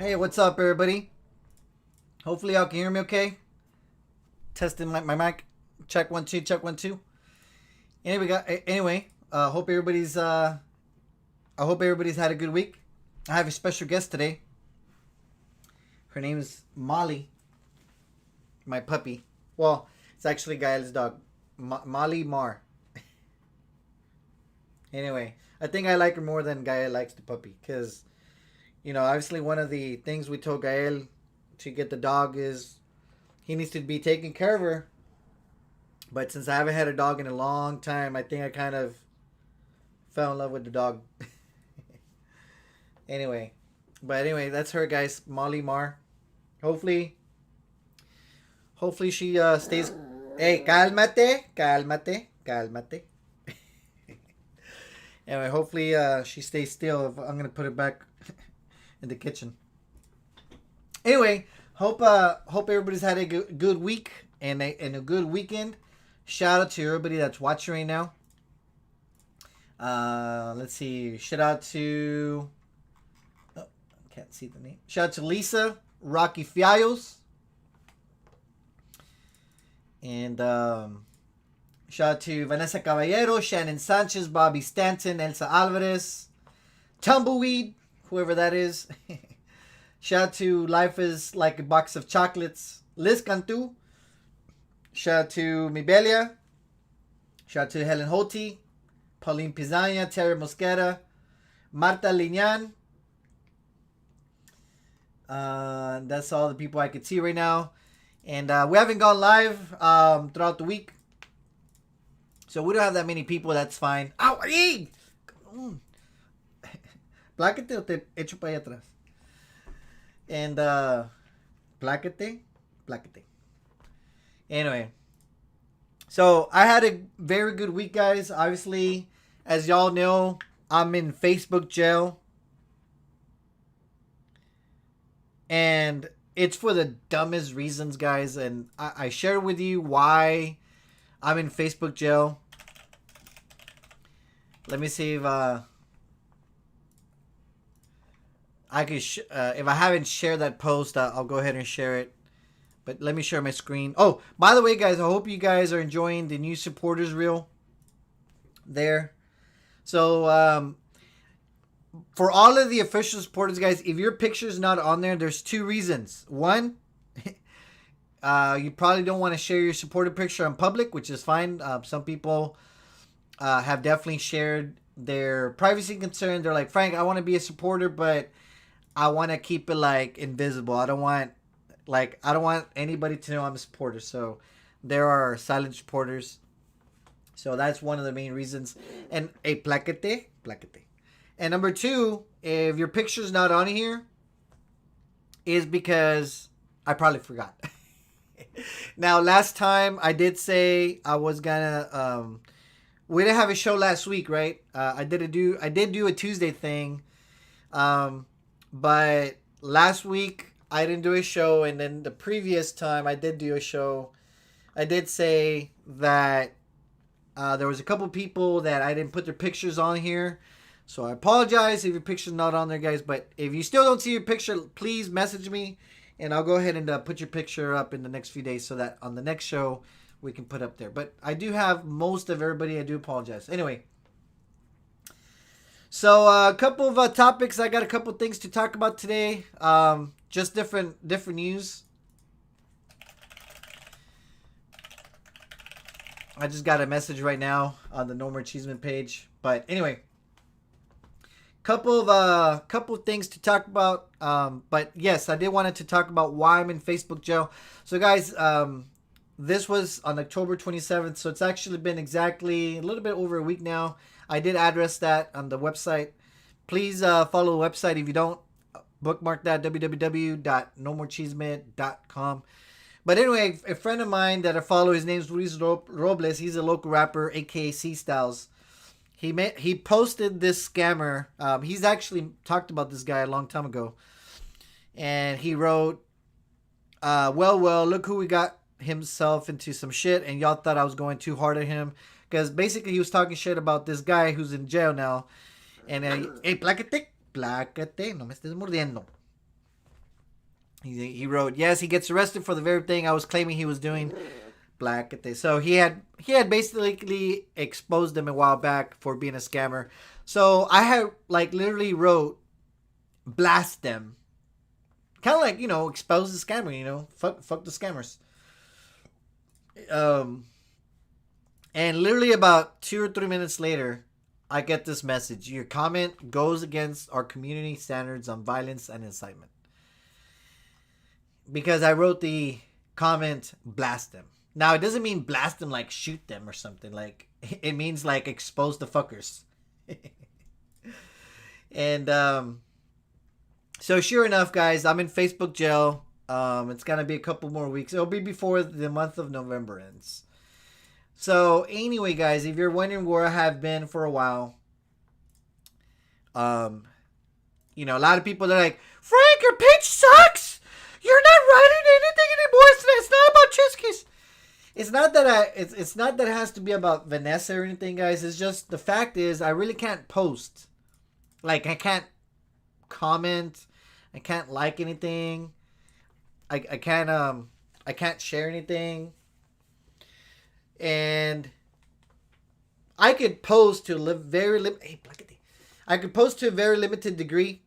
Hey, what's up, everybody? Hopefully, y'all can hear me okay. Testing my mic. Check 1 2. Check 1 2. Anyway, hope everybody's I hope everybody's had a good week. I have a special guest today. Her name is Molly, my puppy. Well, it's actually Gael's dog, Molly Mar. Anyway, I think I like her more than Gael likes the puppy, because, you know, obviously one of the things we told Gael to get the dog is he needs to be taking care of her. But since I haven't had a dog in a long time, I think I kind of fell in love with the dog. Anyway, that's her, guys, Molly Mar. Hopefully she stays. Hey, cálmate. Anyway, hopefully she stays still. I'm gonna put it back in the kitchen. Anyway, hope everybody's had a good week and a good weekend. Shout out to everybody that's watching right now. Let's see. Shout out to. Oh, can't see the name. Shout out to Lisa, Rocky Fiallos, and shout out to Vanessa Caballero, Shannon Sanchez, Bobby Stanton, Elsa Alvarez, Tumbleweed, whoever that is. Shout out to Life is Like a Box of Chocolates, Liz Cantu, Shout out to Mibelia. Shout out to Helen Holty, Pauline Pizania, Terry Mosquera, Marta Lignan. That's all the people I could see right now. And we haven't gone live throughout the week. So we don't have that many people. That's fine. ¡Au! ¡Ay! Pláquete o te echo para allá atrás. And pláquete. Anyway. So I had a very good week, guys. Obviously, as y'all know, I'm in Facebook jail. And it's for the dumbest reasons, guys. And I shared with you why I'm in Facebook jail. Let me see if I could. If I haven't shared that post, I'll go ahead and share it. But let me share my screen. Oh, by the way, guys, I hope you guys are enjoying the new supporters reel there. So, for all of the official supporters, guys, if your picture's not on there, there's two reasons. One, you probably don't want to share your supporter picture in public, which is fine. Some people have definitely shared their privacy concern. They're like, Frank, I want to be a supporter, but I want to keep it like invisible. I don't want anybody to know I'm a supporter. So there are silent supporters. So that's one of the main reasons. And a plaquete. And number two, if your picture's not on here, is because I probably forgot. Now, last time I did say I was gonna. We didn't have a show last week, right? I did do a Tuesday thing, but last week I didn't do a show, and then the previous time I did do a show. I did say that there was a couple people that I didn't put their pictures on here. So I apologize if your picture's not on there, guys. But if you still don't see your picture, please message me. And I'll go ahead and put your picture up in the next few days so that on the next show we can put up there. But I do have most of everybody. I do apologize. Anyway. So a couple of topics. I got a couple things to talk about today. Just different news. I just got a message right now on the No More Cheeseman page. But anyway. Couple things to talk about. But yes, I did wanted to talk about why I'm in Facebook jail. So guys, this was on October 27th. So it's actually been exactly a little bit over a week now. I did address that on the website. Please follow the website if you don't. Bookmark that, www.nomorecheeseman.com. But anyway, a friend of mine that I follow, his name's Luis Robles. He's a local rapper, aka C Styles. He posted this scammer. He's actually talked about this guy a long time ago. And he wrote, well, look who we got himself into some shit. And y'all thought I was going too hard at him. Because basically he was talking shit about this guy who's in jail now. And, hey, pláquete, no me estés mordiendo. He wrote, yes, he gets arrested for the very thing I was claiming he was doing. So he had basically exposed them a while back for being a scammer. So I had literally wrote blast them. Kind of like, expose the scammer, fuck the scammers. And literally about 2 or 3 minutes later, I get this message. Your comment goes against our community standards on violence and incitement. Because I wrote the comment blast them. Now, it doesn't mean blast them like shoot them or something. It means expose the fuckers. And so sure enough, guys, I'm in Facebook jail. It's going to be a couple more weeks. It'll be before the month of November ends. So anyway, guys, if you're wondering where I have been for a while, a lot of people, they're like, Frank, your page sucks. You're not writing anything anymore. It's not about Chiskies. It's not that it has to be about Vanessa or anything, guys. It's just the fact is I really can't post. I can't comment. I can't like anything. I can't share anything. And I could post to a very limited degree.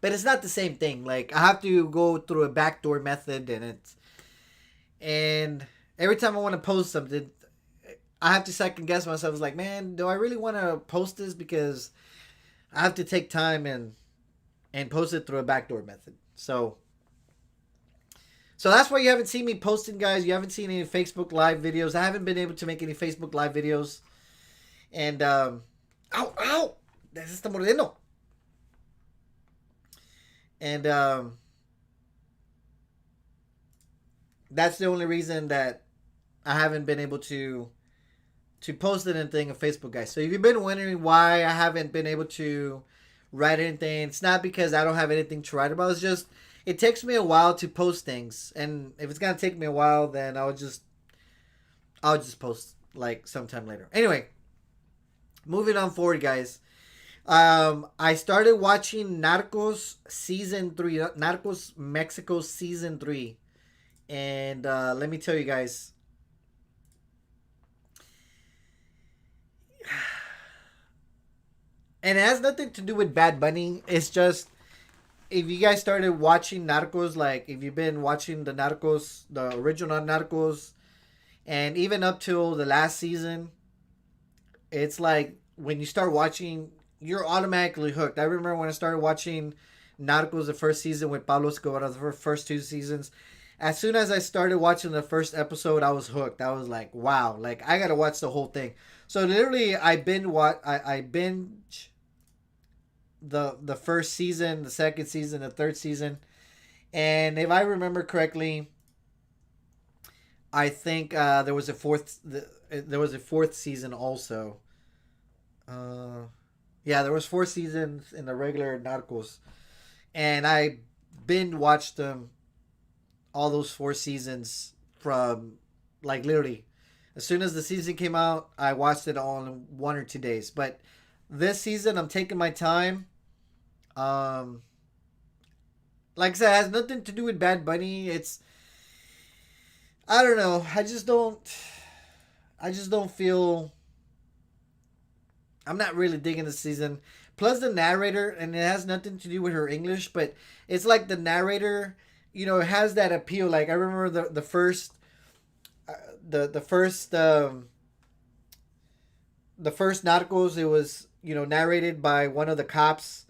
But it's not the same thing. I have to go through a backdoor method and every time I want to post something, I have to second guess myself. It's like, man, do I really want to post this? Because I have to take time and post it through a backdoor method. So that's why you haven't seen me posting, guys. You haven't seen any Facebook Live videos. I haven't been able to make any Facebook Live videos. And, ow, ow! This está mordiendo. And, that's the only reason that I haven't been able to post anything on Facebook, guys. So if you've been wondering why I haven't been able to write anything, it's not because I don't have anything to write about. It's just it takes me a while to post things, and if it's gonna take me a while, then I'll just post like sometime later. Anyway, moving on forward, guys. I started watching Narcos season 3, Narcos Mexico season 3, and let me tell you guys, and it has nothing to do with Bad Bunny. It's just if you guys started watching Narcos, like if you've been watching the Narcos, the original Narcos, and even up till the last season, it's like when you start watching, you're automatically hooked. I remember when I started watching Narcos the first season with Pablo Escobar, the first 2 seasons. As soon as I started watching the first episode, I was hooked. I was like, wow, like I gotta watch the whole thing. So literally, I binge the first season, the second season, the third season, and if I remember correctly, I think there was a fourth season also. Uh, yeah, there was 4 seasons in the regular Narcos, and I binge watched them all those 4 seasons from like literally as soon as the season came out. I watched it all in 1 or 2 days. But this season, I'm taking my time. Um, like I said, it has nothing to do with Bad Bunny. It's I don't know. I just don't feel. I'm not really digging the season. Plus the narrator, and it has nothing to do with her English, but it's like the narrator, it has that appeal. Like I remember the first, uh, the first, the first Narcos. It was narrated by one of the cops,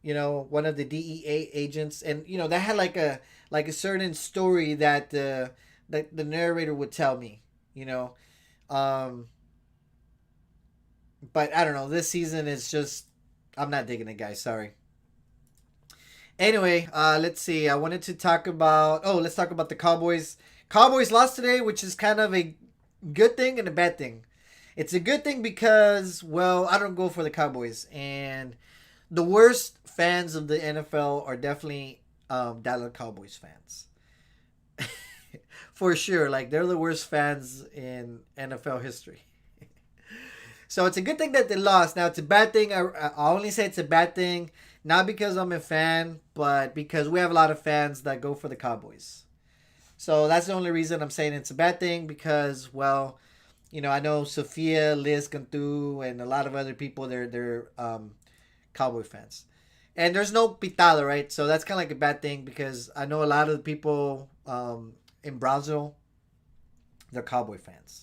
one of the DEA agents, and that had like a certain story that the narrator would tell me, you know. Um, but I don't know. This season is just I'm not digging it, guys. Sorry. Anyway, let's see. I wanted to talk about. Oh, let's talk about the Cowboys. Cowboys lost today, which is kind of a good thing and a bad thing. It's a good thing because, well, I don't go for the Cowboys, and the worst fans of the NFL are definitely Dallas Cowboys fans, for sure. Like they're the worst fans in NFL history. So it's a good thing that they lost. Now it's a bad thing. I only say it's a bad thing, not because I'm a fan, but because we have a lot of fans that go for the Cowboys. So that's the only reason I'm saying it's a bad thing because, well, I know Sophia, Liz Cantu, and a lot of other people. They're Cowboy fans, and there's no pitada, right? So that's kind of like a bad thing because I know a lot of the people in Brazil, they're Cowboy fans.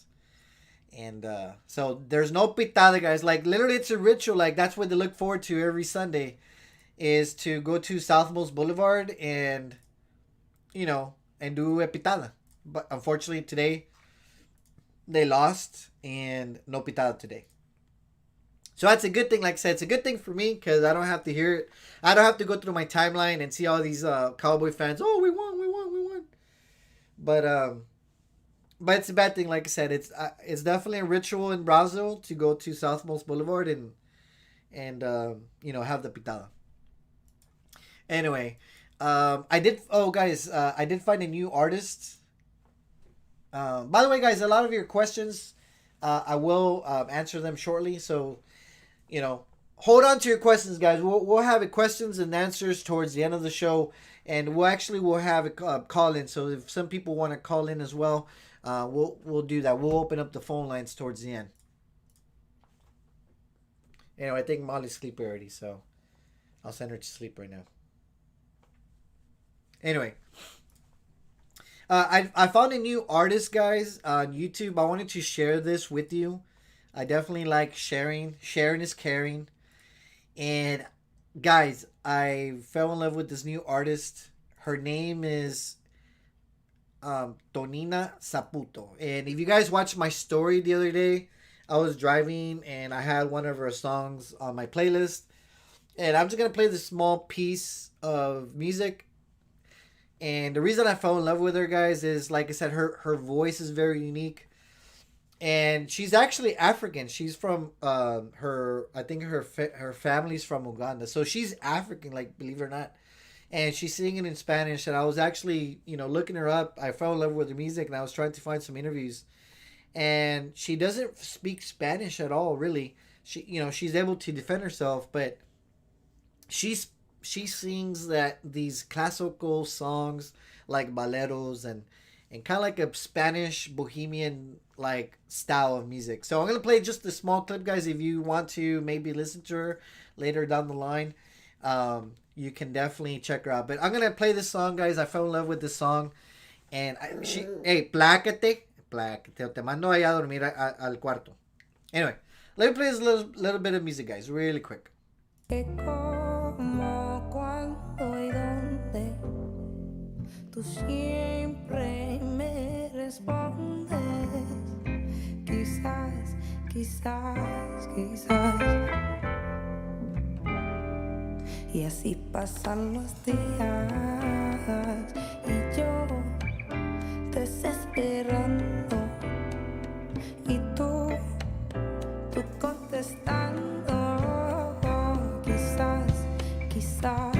And so there's no pitada, guys. Like literally, it's a ritual. Like that's what they look forward to every Sunday, is to go to Southmost Boulevard and do a pitada. But unfortunately, today they lost and no pitada today. So that's a good thing. Like I said, it's a good thing for me because I don't have to hear it. I don't have to go through my timeline and see all these Cowboy fans. Oh, we won, we won, we won. But it's a bad thing. Like I said, it's definitely a ritual in Brazil to go to Southmost Boulevard and have the pitada. Anyway, I did. Oh, guys, I did find a new artist. By the way, guys, a lot of your questions, I will answer them shortly. So, hold on to your questions, guys. We'll have questions and answers towards the end of the show, and we'll have a call in. So if some people want to call in as well, we'll do that. We'll open up the phone lines towards the end. Anyway, I think Molly's sleeping already, so I'll send her to sleep right now. Anyway, I found a new artist, guys, on YouTube. I wanted to share this with you. I definitely like sharing. Sharing is caring. And guys, I fell in love with this new artist. Her name is Tonina Saputo. And if you guys watched my story the other day, I was driving and I had one of her songs on my playlist. And I'm just going to play this small piece of music. And the reason I fell in love with her, guys, is like I said, her voice is very unique. And she's actually African. She's from I think her family's from Uganda. So she's African, like, believe it or not. And she's singing in Spanish. And I was actually, looking her up. I fell in love with her music and I was trying to find some interviews. And she doesn't speak Spanish at all, really. She's able to defend herself, but she sings these classical songs like boleros and kind of like a Spanish bohemian like style of music. So I'm gonna play just a small clip, guys. If you want to maybe listen to her later down the line, you can definitely check her out. But I'm gonna play this song, guys. I fell in love with this song, and hey, plácate, te mando allá a dormir al cuarto. Anyway, let me play this little bit of music, guys, really quick. Tú siempre me respondes, quizás, quizás, quizás. Y así pasan los días y yo desesperando y tú contestando, quizás, quizás,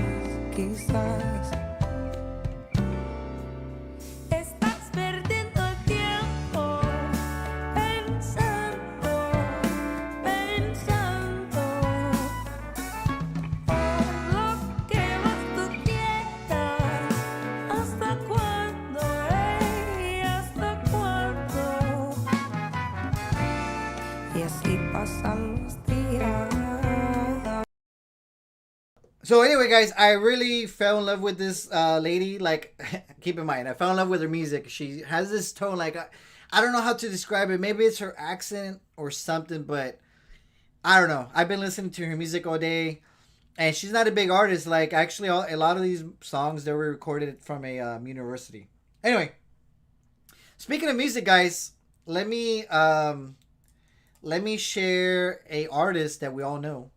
quizás. So anyway, guys, I really fell in love with this lady. Like, keep in mind, I fell in love with her music. She has this tone, like, I don't know how to describe it. Maybe it's her accent or something, but I don't know. I've been listening to her music all day, and she's not a big artist. Like, actually, a lot of these songs, they were recorded from a university. Anyway, speaking of music, guys, let me share a artist that we all know.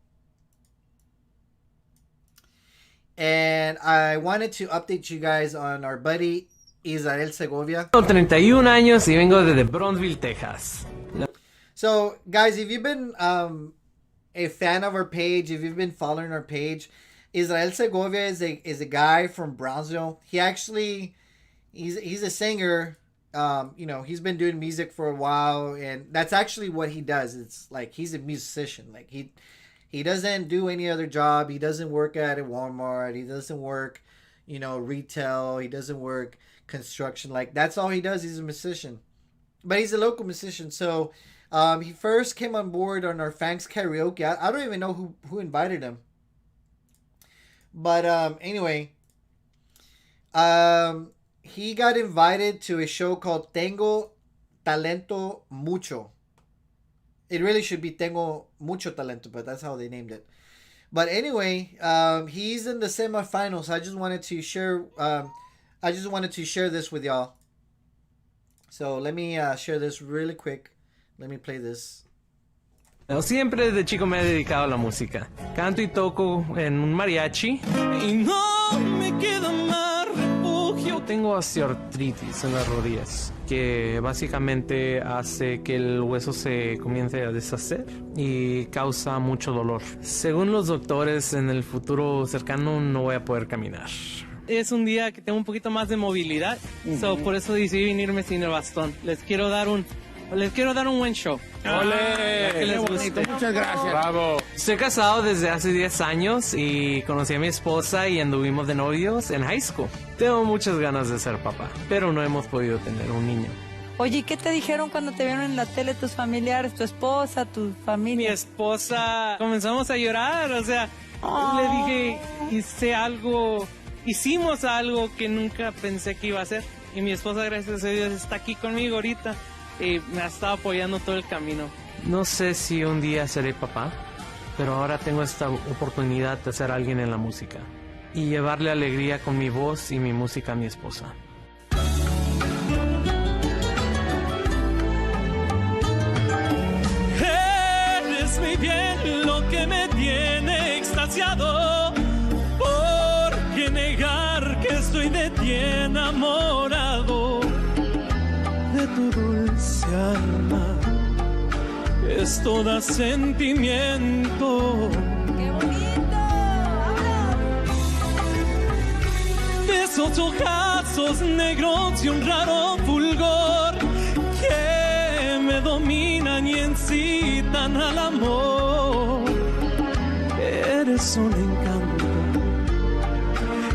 And I wanted to update you guys on our buddy Israel Segovia. Tengo 31 años y vengo desde Bronzeville, Texas. So, guys, if you've been a fan of our page, if you've been following our page, Israel Segovia is a guy from Brownsville. He actually, he's a singer. He's been doing music for a while, and that's actually what he does. It's like he's a musician. Like he doesn't do any other job. He doesn't work at a Walmart. He doesn't work, retail. He doesn't work construction. Like, that's all he does. He's a musician. But he's a local musician. So he first came on board on our Fangs Karaoke. I don't even know who invited him. But anyway, he got invited to a show called Tengo Talento Mucho. It really should be Tengo Mucho Talento, but that's how they named it. But anyway, he's in the semifinals. I just wanted to share this with y'all. So let me share this really quick. Let me play this. Siempre desde chico me he dedicado a la música. Canto y toco en un mariachi. Y no me queda más refugio. Tengo osteoartritis en las rodillas, que básicamente hace que el hueso se comience a deshacer y causa mucho dolor. Según los doctores, en el futuro cercano no voy a poder caminar. Es un día que tengo un poquito más de movilidad, por eso decidí venirme sin el bastón. Les quiero dar un buen show. ¡Ole! Que les guste. Muchas gracias. Bravo. Estoy casado desde hace 10 años y conocí a mi esposa y anduvimos de novios en high school. Tengo muchas ganas de ser papá, pero no hemos podido tener un niño. Oye, ¿y qué te dijeron cuando te vieron en la tele tus familiares, tu esposa, tu familia? Mi esposa, comenzamos a llorar, le dije, hicimos algo que nunca pensé que iba a hacer. Y mi esposa, gracias a Dios, está aquí conmigo ahorita y me ha estado apoyando todo el camino. No sé si un día seré papá, pero ahora tengo esta oportunidad de ser alguien en la música y llevarle alegría con mi voz y mi música a mi esposa. Eres muy bien lo que me tiene extasiado. ¿Por qué negar que estoy de ti enamorado? De tu dulce alma es toda sentimiento. ¡Qué bonito! De esos ojazos negros y un raro fulgor que me dominan y incitan al amor. Eres un encanto,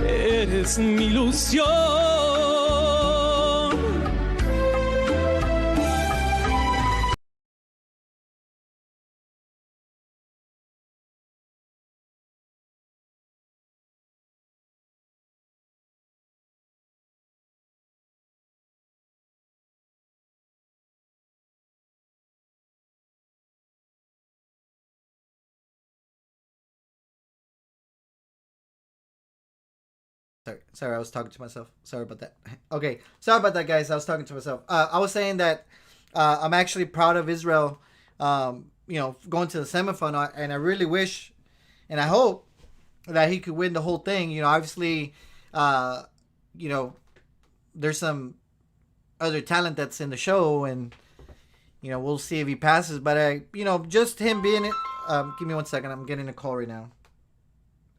eres mi ilusión. Sorry, I was talking to myself. Sorry about that. Okay, sorry about that, guys. I was talking to myself. I was saying that I'm actually proud of Israel. Going to the semifinal, and I really wish, and I hope that he could win the whole thing. Obviously, there's some other talent that's in the show, and we'll see if he passes. But just him being it. Give me 1 second. I'm getting a call right now.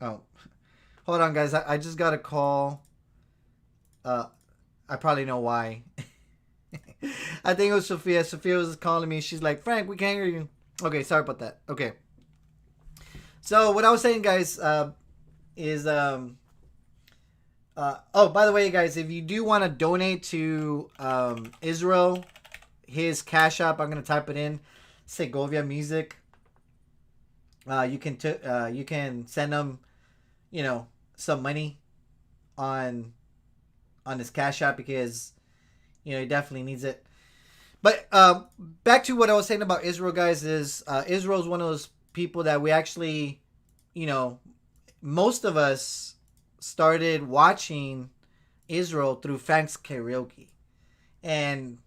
Oh. Hold on, guys. I just got a call. I probably know why. I think it was Sophia. Sophia was calling me. She's like, Frank, we can't hear you. Okay, sorry about that. Okay. So what I was saying, guys, is by the way, guys, if you do want to donate to Israel, his Cash App, I'm gonna type it in, Segovia Music. You can send them, some money on his Cash App because he definitely needs it. But back to what I was saying about Israel, guys, is Israel is one of those people that we actually, most of us started watching Israel through Frank's Karaoke, and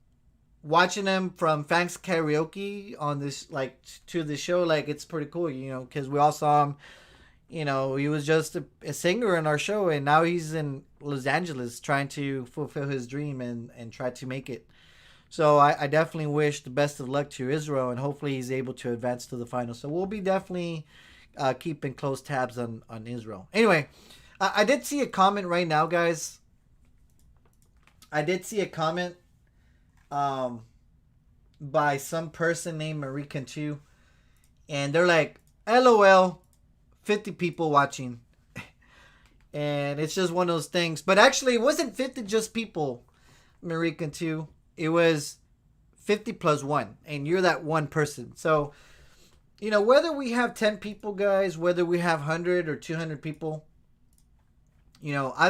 watching him from Frank's Karaoke on this, to the show, it's pretty cool, because we all saw him. He was just a singer in our show, and now he's in Los Angeles trying to fulfill his dream and try to make it. So I definitely wish the best of luck to Israel, and hopefully he's able to advance to the final. So we'll be definitely keeping close tabs on Israel. Anyway, I did see a comment right now, guys. I did see a comment by some person named Marie Cantu, and they're like, LOL, 50 people watching. And it's just one of those things. But actually, it wasn't 50 just people, Marie Cantu. It was 50 plus 1. And you're that one person. So, whether we have 10 people, guys, whether we have 100 or 200 people, I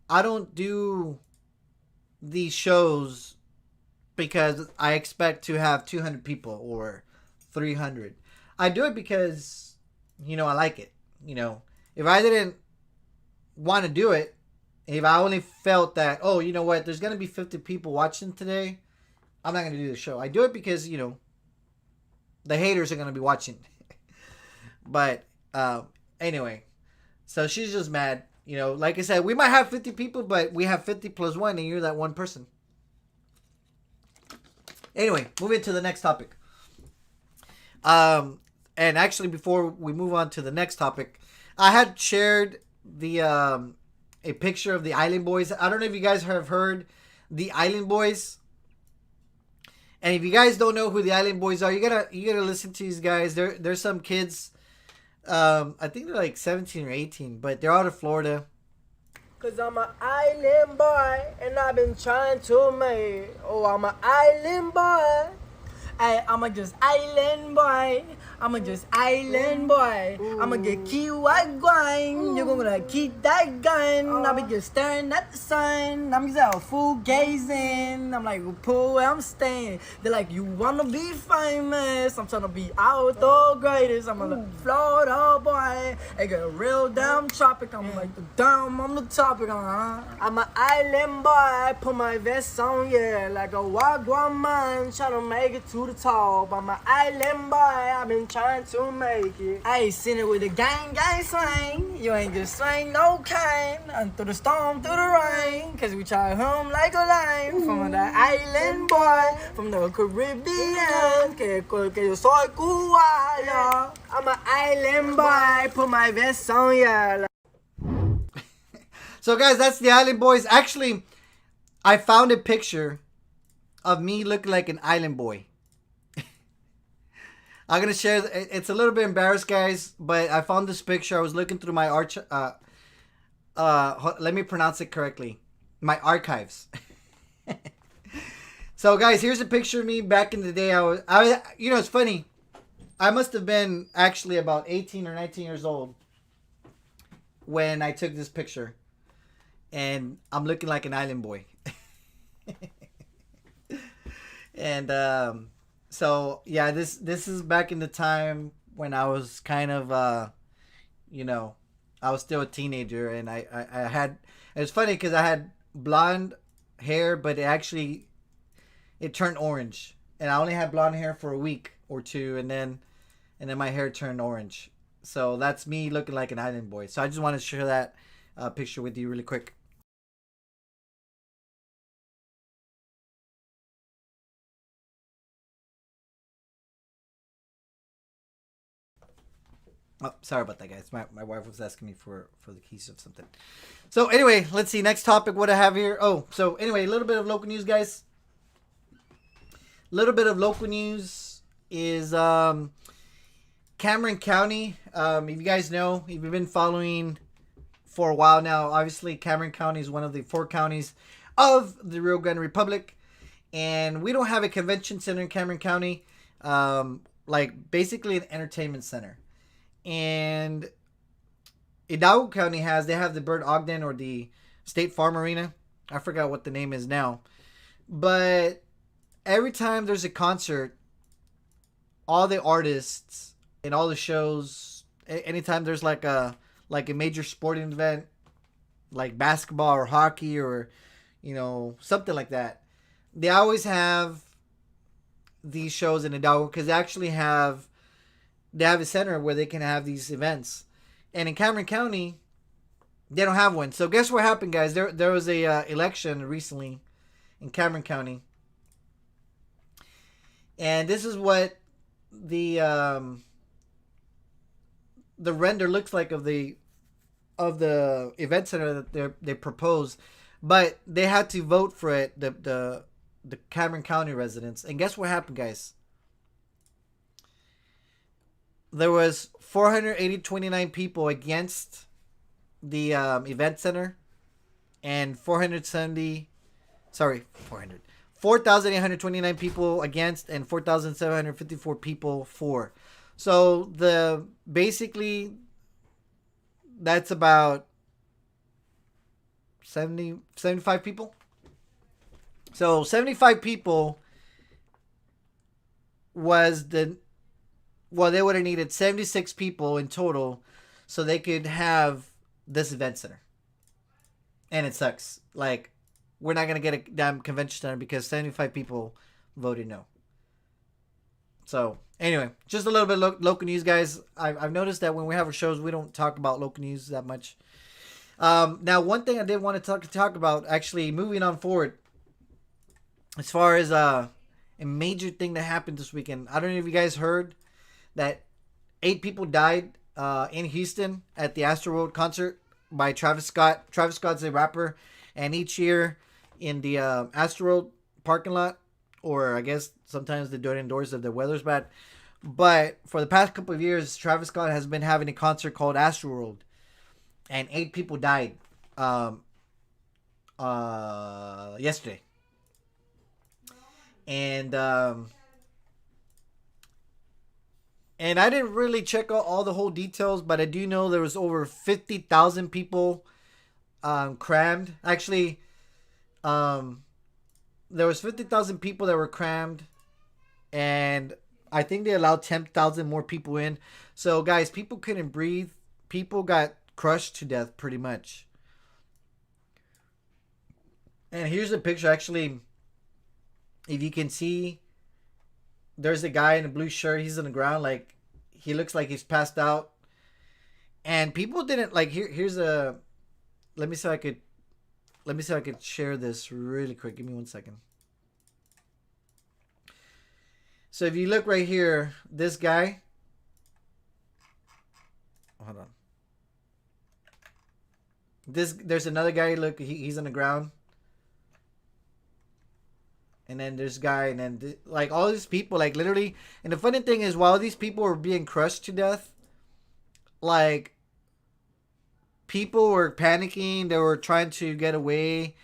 don't do these shows because I expect to have 200 people or 300. I do it because, I like it. If I didn't want to do it, if I only felt that, oh, you know what, there's going to be 50 people watching today, I'm not going to do the show. I do it because, the haters are going to be watching. But anyway, so she's just mad. Like I said, we might have 50 people, but we have 50 plus 1, and you're that one person. Anyway, moving to the next topic. And actually, before we move on to the next topic, I had shared the a picture of the Island Boys. I don't know if you guys have heard the Island Boys. And if you guys don't know who the Island Boys are, you gotta listen to these guys. There's some kids. I think they're like 17 or 18, but they're out of Florida. Cause I'm an island boy, and I've been trying to make. Oh, I'm an island boy. I'm a just island boy. I'ma just island boy. I'ma get key white wine. You're gonna keep that gun. I'll be just staring at the sun. I'm just out full gazing. I'm like, pool where I'm staying. They're like, you wanna be famous? I'm trying to be out the greatest. I'm a Florida boy. I get a real damn tropic. I'm like the damn on the topic. I'm an island boy. Put my vest on, yeah, like a wagwan man. Trying to make it to the top. I'm an island boy. I've been trying to make it. I ain't seen it with a gang swing. You ain't just swing no cane. And through the storm, through the rain. Cause we try home like a line. From the island boy. From the Caribbean. Que yo soy cubano. I'm an island boy. Put my vest on, yeah. So guys, that's the Island Boys. Actually, I found a picture of me looking like an island boy. I'm gonna share. It's a little bit embarrassed, guys, but I found this picture. I was looking through my let me pronounce it correctly. My archives. So guys, here's a picture of me back in the day. I was, you know, it's funny. I must have been actually about 18 or 19 years old when I took this picture. And I'm looking like an island boy. And so yeah, this is back in the time when I was kind of you know, I was still a teenager, and I had, it's funny because I had blonde hair, but it turned orange, and I only had blonde hair for a week or two, and then my hair turned orange. So that's me looking like an island boy. So I just wanted to share that picture with you really quick. Oh, sorry about that, guys. My wife was asking me for the keys of something. So anyway, let's see. Next topic, what I have here. Oh, so anyway, a little bit of local news, guys. A little bit of local news is Cameron County. If you guys know, if you've been following for a while now, obviously Cameron County is one of the 4 counties of the Rio Grande Republic. And we don't have a convention center in Cameron County. Like basically an entertainment center. And Hidalgo County they have the Bird Ogden or the State Farm Arena. I forgot what the name is now. But every time there's a concert, all the artists and all the shows, anytime there's like a major sporting event, like basketball or hockey or, you know, something like that, they always have these shows in Hidalgo because they actually have a center where they can have these events. And in Cameron County, they don't have one. So guess what happened, guys? There was a election recently in Cameron County. And this is what the render looks like of the event center that they proposed. But they had to vote for it, the Cameron County residents. And guess what happened, guys? There was 429 people against the event center, and 4,829 people against, and 4,754 people for. So basically that's about 75 people. So 75 people was they would have needed 76 people in total so they could have this event center. And it sucks. Like, we're not going to get a damn convention center because 75 people voted no. So, anyway, just a little bit of local news, guys. I've noticed that when we have our shows, we don't talk about local news that much. Now, one thing I did want to talk about, actually, moving on forward, as far as a major thing that happened this weekend. I don't know if you guys heard that 8 people died in Houston at the Astroworld concert by Travis Scott. Travis Scott's a rapper, and each year in the Astroworld parking lot, or I guess sometimes they do it indoors if the weather's bad, but for the past couple of years, Travis Scott has been having a concert called Astroworld, and 8 people died yesterday. And I didn't really check out all the whole details, but I do know there was over 50,000 people crammed. Actually, there was 50,000 people that were crammed, and I think they allowed 10,000 more people in. So, guys, people couldn't breathe. People got crushed to death, pretty much. And here's a picture. Actually, if you can see, there's a guy in a blue shirt. He's on the ground, like he looks like he's passed out. And people didn't like. Here's a. Let me see if I could share this really quick. Give me 1 second. So if you look right here, this guy. Hold on. There's another guy. Look, he's on the ground. And then there's guy, and then like all these people, like literally. And the funny thing is, while these people were being crushed to death, like people were panicking. They were trying to get away,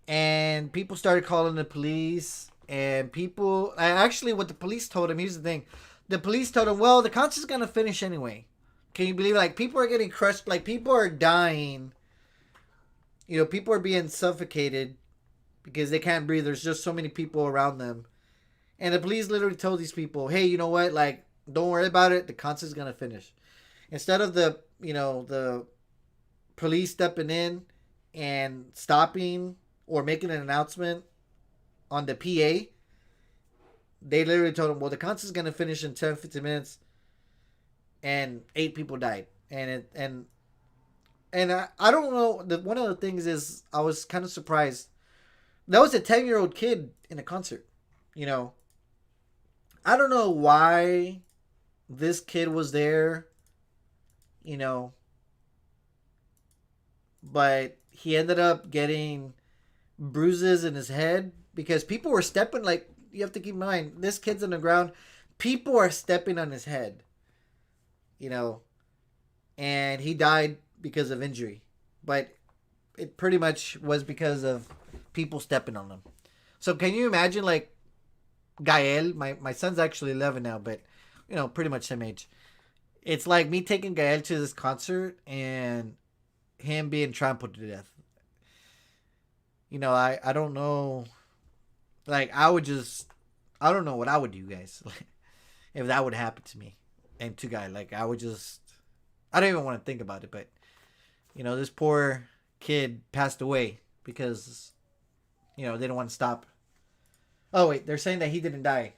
and people started calling the police. And people, actually, what the police told him. Here's the thing: the police told him, "Well, the concert's gonna finish anyway." Can you believe? Like people are getting crushed. Like people are dying. You know, people are being suffocated because they can't breathe. There's just so many people around them. And the police literally told these people, hey, you know what? Like, don't worry about it. The concert's going to finish. Instead of the police stepping in and stopping or making an announcement on the PA, they literally told them, well, the concert's going to finish in 10, 15 minutes. And 8 people died. And I don't know. One of the things is I was kind of surprised. That was a 10-year-old kid in a concert, you know. I don't know why this kid was there, you know. But he ended up getting bruises in his head because people were stepping, like, you have to keep in mind, this kid's on the ground. People are stepping on his head, you know. And he died because of injury. But it pretty much was because of people stepping on them. So can you imagine, like, Gael, my son's actually 11 now, but, you know, pretty much same age. It's like me taking Gael to this concert and him being trampled to death. You know, I don't know. Like, I don't know what I would do, guys. If that would happen to me and to Gael. Like, I don't even want to think about it, but, you know, this poor kid passed away because, you know, they didn't want to stop. Oh, wait, they're saying that he didn't die.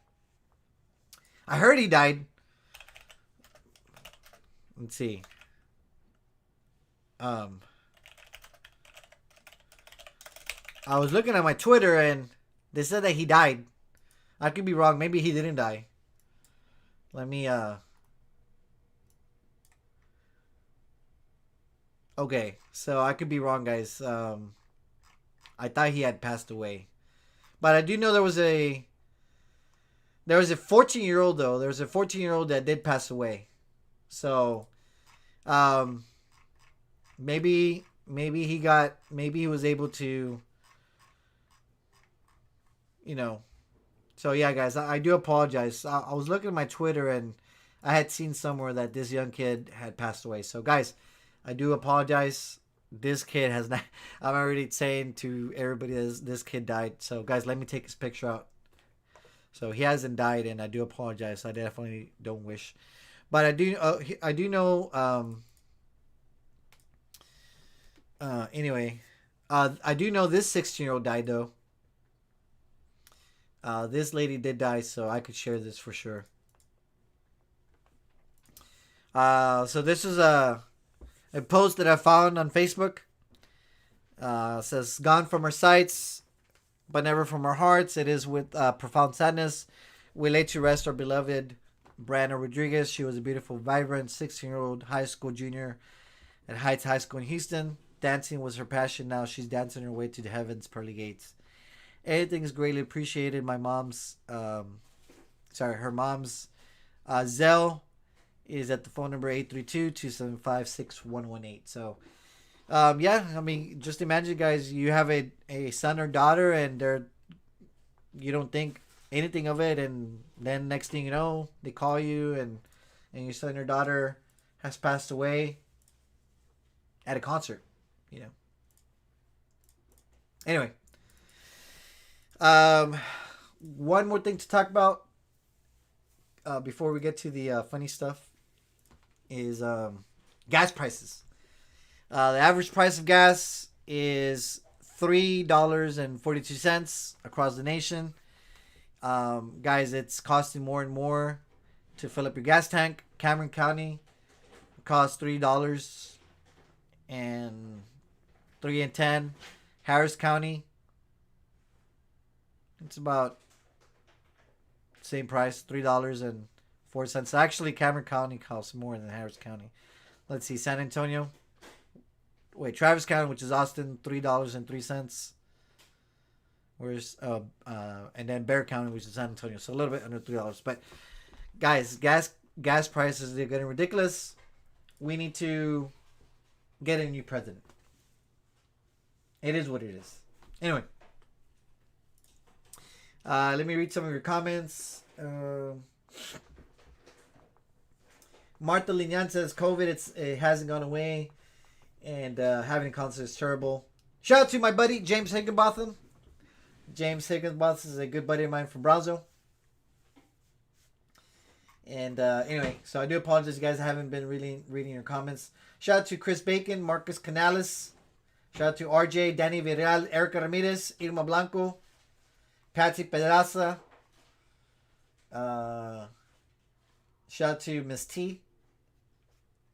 I heard he died. Let's see. I was looking at my Twitter and they said that he died. I could be wrong. Maybe he didn't die. Let me, okay, so I could be wrong, guys. I thought he had passed away. But I do know there was a 14-year-old, though. There was a 14-year-old that did pass away. So, maybe he was able to, you know. So, yeah, guys, I do apologize. I was looking at my Twitter and I had seen somewhere that this young kid had passed away. So, guys, I do apologize. This kid has not. I'm already saying to everybody this kid died. So, guys, let me take his picture out. So he hasn't died, and I do apologize. I definitely don't wish, but I do know. Anyway, I do know this 16-year-old died though. This lady did die, so I could share this for sure. So this is a post that I found on Facebook. Says, gone from our sights, but never from our hearts. It is with profound sadness we lay to rest our beloved Brianna Rodriguez. She was a beautiful, vibrant 16-year-old high school junior at Heights High School in Houston. Dancing was her passion. Now she's dancing her way to the heavens pearly gates. Anything is greatly appreciated. Her mom's Zelle is at the phone number 832-275-6118. So, yeah, I mean, just imagine, guys, you have a son or daughter, and you don't think anything of it, and then next thing you know, they call you, and and your son or daughter has passed away at a concert, you know. Anyway, one more thing to talk about before we get to the funny stuff is gas prices. The average price of gas is $3.42 across the nation. Guys, it's costing more and more to fill up your gas tank. Cameron County costs $3 and $3.10. Harris County, it's about same price, $3.04. Actually, Cameron County costs more than Harris County. Let's see, San Antonio. Wait, Travis County, which is Austin, $3.03. Where's and then Bear County, which is San Antonio, so a little bit under $3. But guys, gas prices, they're getting ridiculous. We need to get a new president. It is what it is. Anyway, let me read some of your comments. Martha Lignan says COVID it hasn't gone away, and having a concert is terrible. Shout out to my buddy James Higginbotham. James Higginbotham is a good buddy of mine from Brazo. And anyway, so I do apologize, guys. I haven't been really reading your comments. Shout out to Chris Bacon, Marcus Canales. Shout out to RJ, Danny Villarreal, Erica Ramirez, Irma Blanco, Patsy Pedraza. Shout out to Miss T,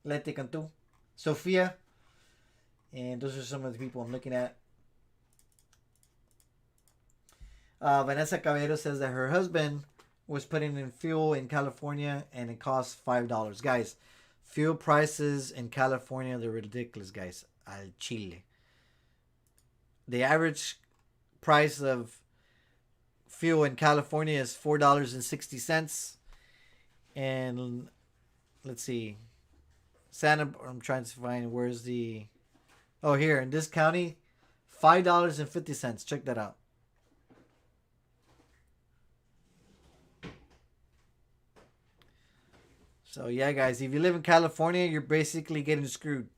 Leti Cantu, Sofia. And those are some of the people I'm looking at. Vanessa Caballero says that her husband was putting in fuel in California and it costs $5. Guys, fuel prices in California, they're ridiculous, guys. Al Chile. The average price of fuel in California is $4.60. And let's see. I'm trying to find where's the... Oh, here in this county, $5.50. Check that out. So yeah, guys, if you live in California, you're basically getting screwed.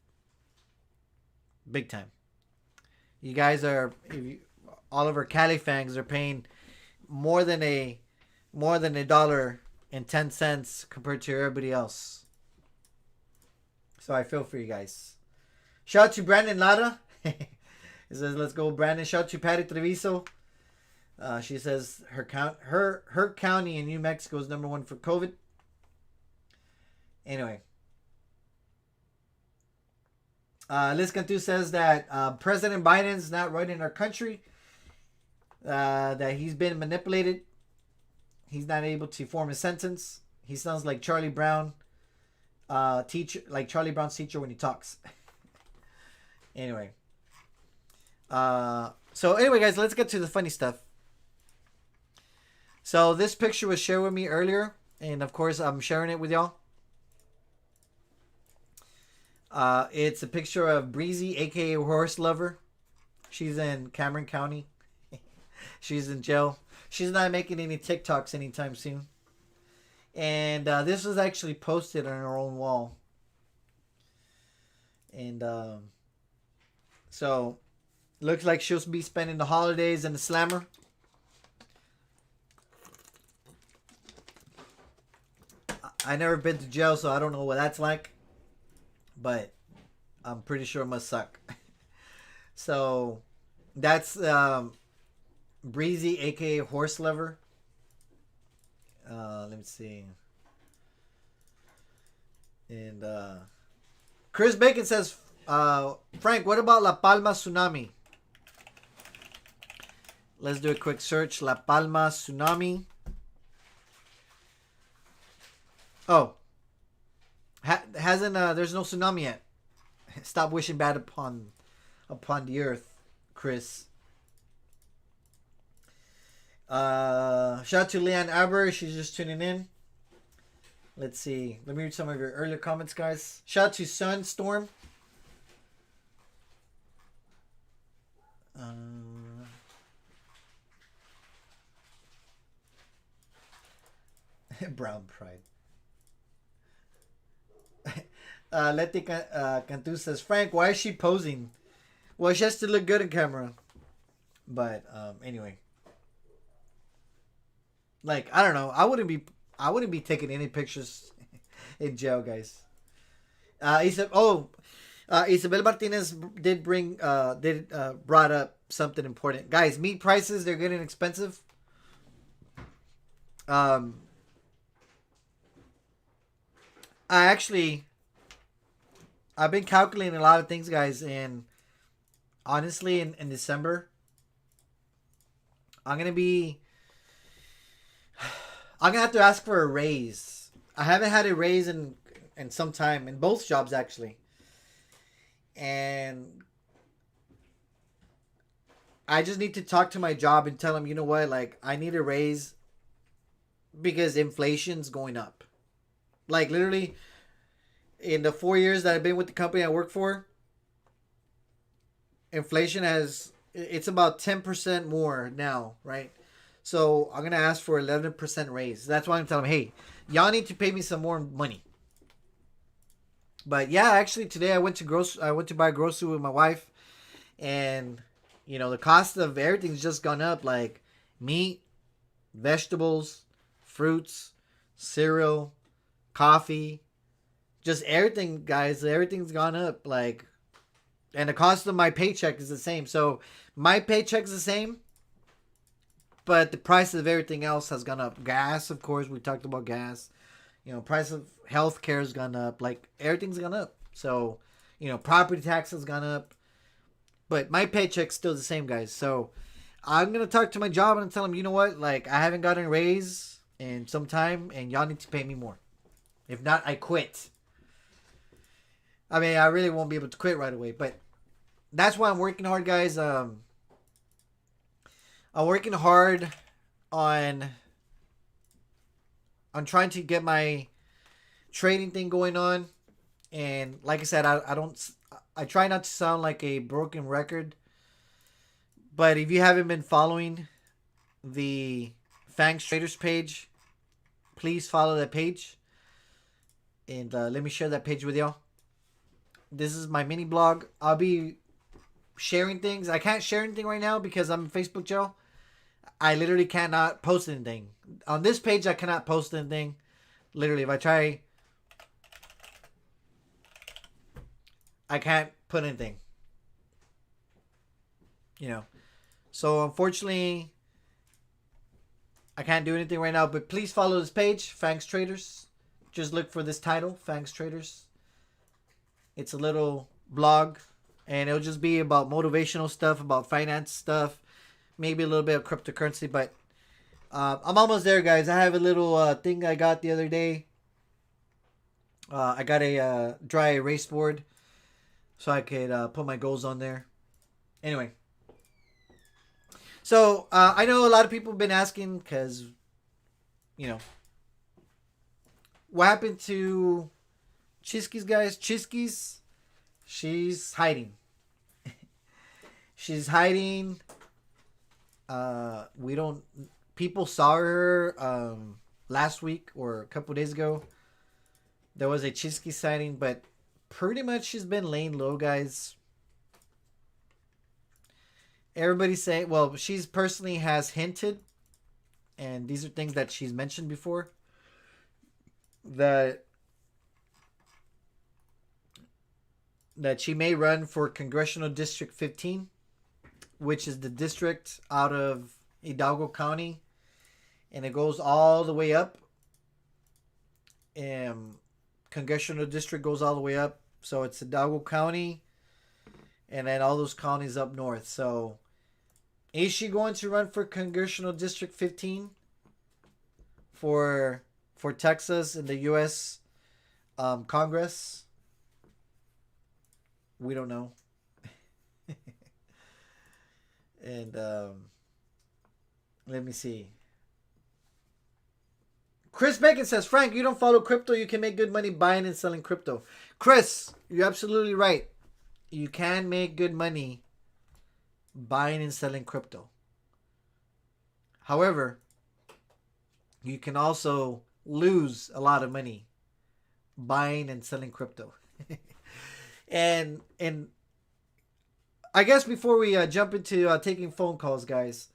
Big time. You guys are, all of our Cali fans are paying more than $1.10 compared to everybody else. So I feel for you guys. Shout out to Brandon Lara. He says, "Let's go, Brandon." Shout out to Patty Treviso. She says her county in New Mexico is #1 for COVID. Anyway, Liz Cantu says that President Biden's not running our country. That he's been manipulated. He's not able to form a sentence. He sounds like Charlie Brown, Charlie Brown's teacher when he talks. Anyway, so anyway, guys, let's get to the funny stuff. So this picture was shared with me earlier, and of course I'm sharing it with y'all. It's a picture of Breezy, aka Horse Lover. She's in Cameron County. She's in jail. She's not making any TikToks anytime soon. And this was actually posted on her own wall. And so looks like she'll be spending the holidays in the slammer. I never been to jail, so I don't know what that's like. But I'm pretty sure it must suck. So that's Breezy, aka Horse Lover. Let me see. And Chris Bacon says, Frank, what about La Palma tsunami? Let's do a quick search. La Palma tsunami. Oh. There's no tsunami yet. Stop wishing bad upon the earth, Chris. Shout out to Leanne Aber. She's just tuning in. Let's see. Let me read some of your earlier comments, guys. Shout out to Sunstorm. Brown Pride. Leti Cantu says, Frank, why is she posing? Well, she has to look good in camera. But anyway, like I don't know. I wouldn't be taking any pictures in jail, guys. Isabel Martinez did brought up something important, guys. Meat prices, they're getting expensive. I've been calculating a lot of things, guys, and honestly, in December, I'm gonna have to ask for a raise. I haven't had a raise in some time in both jobs, actually, and I just need to talk to my job and tell them, you know what, like I need a raise because inflation's going up. Like literally, in the 4 years that I've been with the company I work for, inflation it's about 10% more now, right? So I'm gonna ask for 11% raise. That's why I'm telling them, hey, y'all need to pay me some more money. But yeah, actually today I went to buy grocery with my wife, and the cost of everything's just gone up, like meat, vegetables, fruits, cereal, coffee, just everything, guys. Everything's gone up, like, and the cost of my paycheck is the same. So my paycheck's the same, but the price of everything else has gone up. Gas, of course, we talked about gas. Price of healthcare has gone up. Like everything's gone up. So, property tax has gone up, but my paycheck's still the same, guys. So I'm gonna talk to my job and tell them, you know what, like I haven't gotten a raise in some time, and y'all need to pay me more. If not, I quit. I mean, I really won't be able to quit right away, but that's why I'm working hard, guys. I'm working hard on trying to get my trading thing going on, and like I said, I try not to sound like a broken record, but if you haven't been following the Fangs Traders page, please follow that page, and let me share that page with y'all. This is my mini blog. I'll be sharing things. I can't share anything right now because I'm in Facebook jail. I literally cannot post anything. On this page, I cannot post anything. Literally, if I try, I can't put anything. So unfortunately, I can't do anything right now. But please follow this page, Fangs Traders. Just look for this title, Fangs Traders. It's a little blog, and it'll just be about motivational stuff, about finance stuff, maybe a little bit of cryptocurrency. But I'm almost there, guys. I have a little thing I got the other day. I got a dry erase board so I could put my goals on there. Anyway, so I know a lot of people have been asking because, what happened to Chiski's, guys? Chiski's, she's hiding. She's hiding. People saw her last week or a couple days ago. There was a Chiski sighting, but pretty much she's been laying low, guys. Everybody's saying, well, she's personally has hinted, and these are things that she's mentioned before, that she may run for Congressional District 15, which is the district out of Hidalgo County, and it goes all the way up. Congressional District goes all the way up, so it's Hidalgo County, and then all those counties up north. So, is she going to run for Congressional District 15 for Texas in the U.S. Congress? We don't know. And let me see. Chris Bacon says, Frank, you don't follow crypto. You can make good money buying and selling crypto. Chris, you're absolutely right. You can make good money buying and selling crypto. However, you can also lose a lot of money buying and selling crypto. And I guess before we jump into taking phone calls, guys,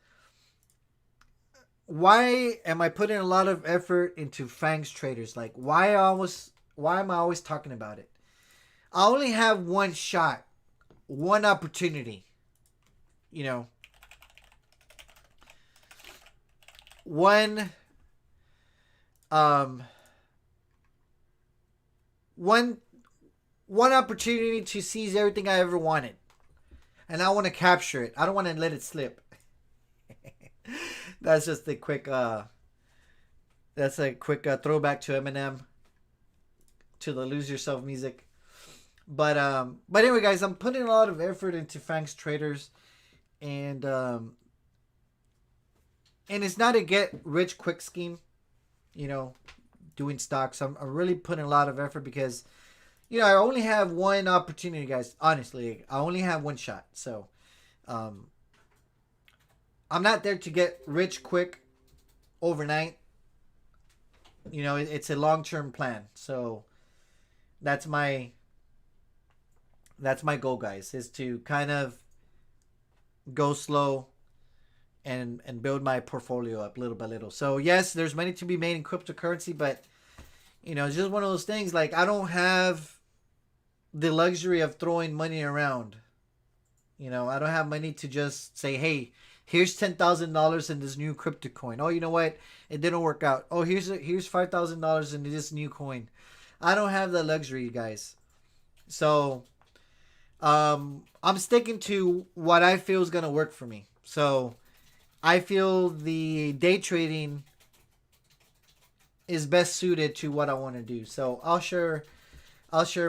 why am I putting a lot of effort into Fangs traders? Like, why am I always talking about it? I only have one shot, one opportunity. You know, one one one opportunity to seize everything I ever wanted, and I want to capture it. I don't want to let it slip. That's just a quick throwback to Eminem, to the Lose Yourself music. But anyway, guys, I'm putting a lot of effort into Fangs traders, and it's not a get rich quick scheme, you know, doing stocks. I'm really putting a lot of effort because, you know, I only have one opportunity, guys. Honestly, I only have one shot. So, I'm not there to get rich quick overnight. You know, it's a long-term plan. So, that's my goal, guys, is to kind of go slow and build my portfolio up little by little. So yes, there's money to be made in cryptocurrency, but you know, it's just one of those things. Like, I don't have the luxury of throwing money around. You know, I don't have money to just say, hey, here's $10,000 in this new crypto coin. Oh, you know what? It didn't work out. Oh, here's $5,000 in this new coin. I don't have the luxury, guys. So I'm sticking to what I feel is gonna work for me. So I feel the day trading is best suited to what I want to do. So I'll share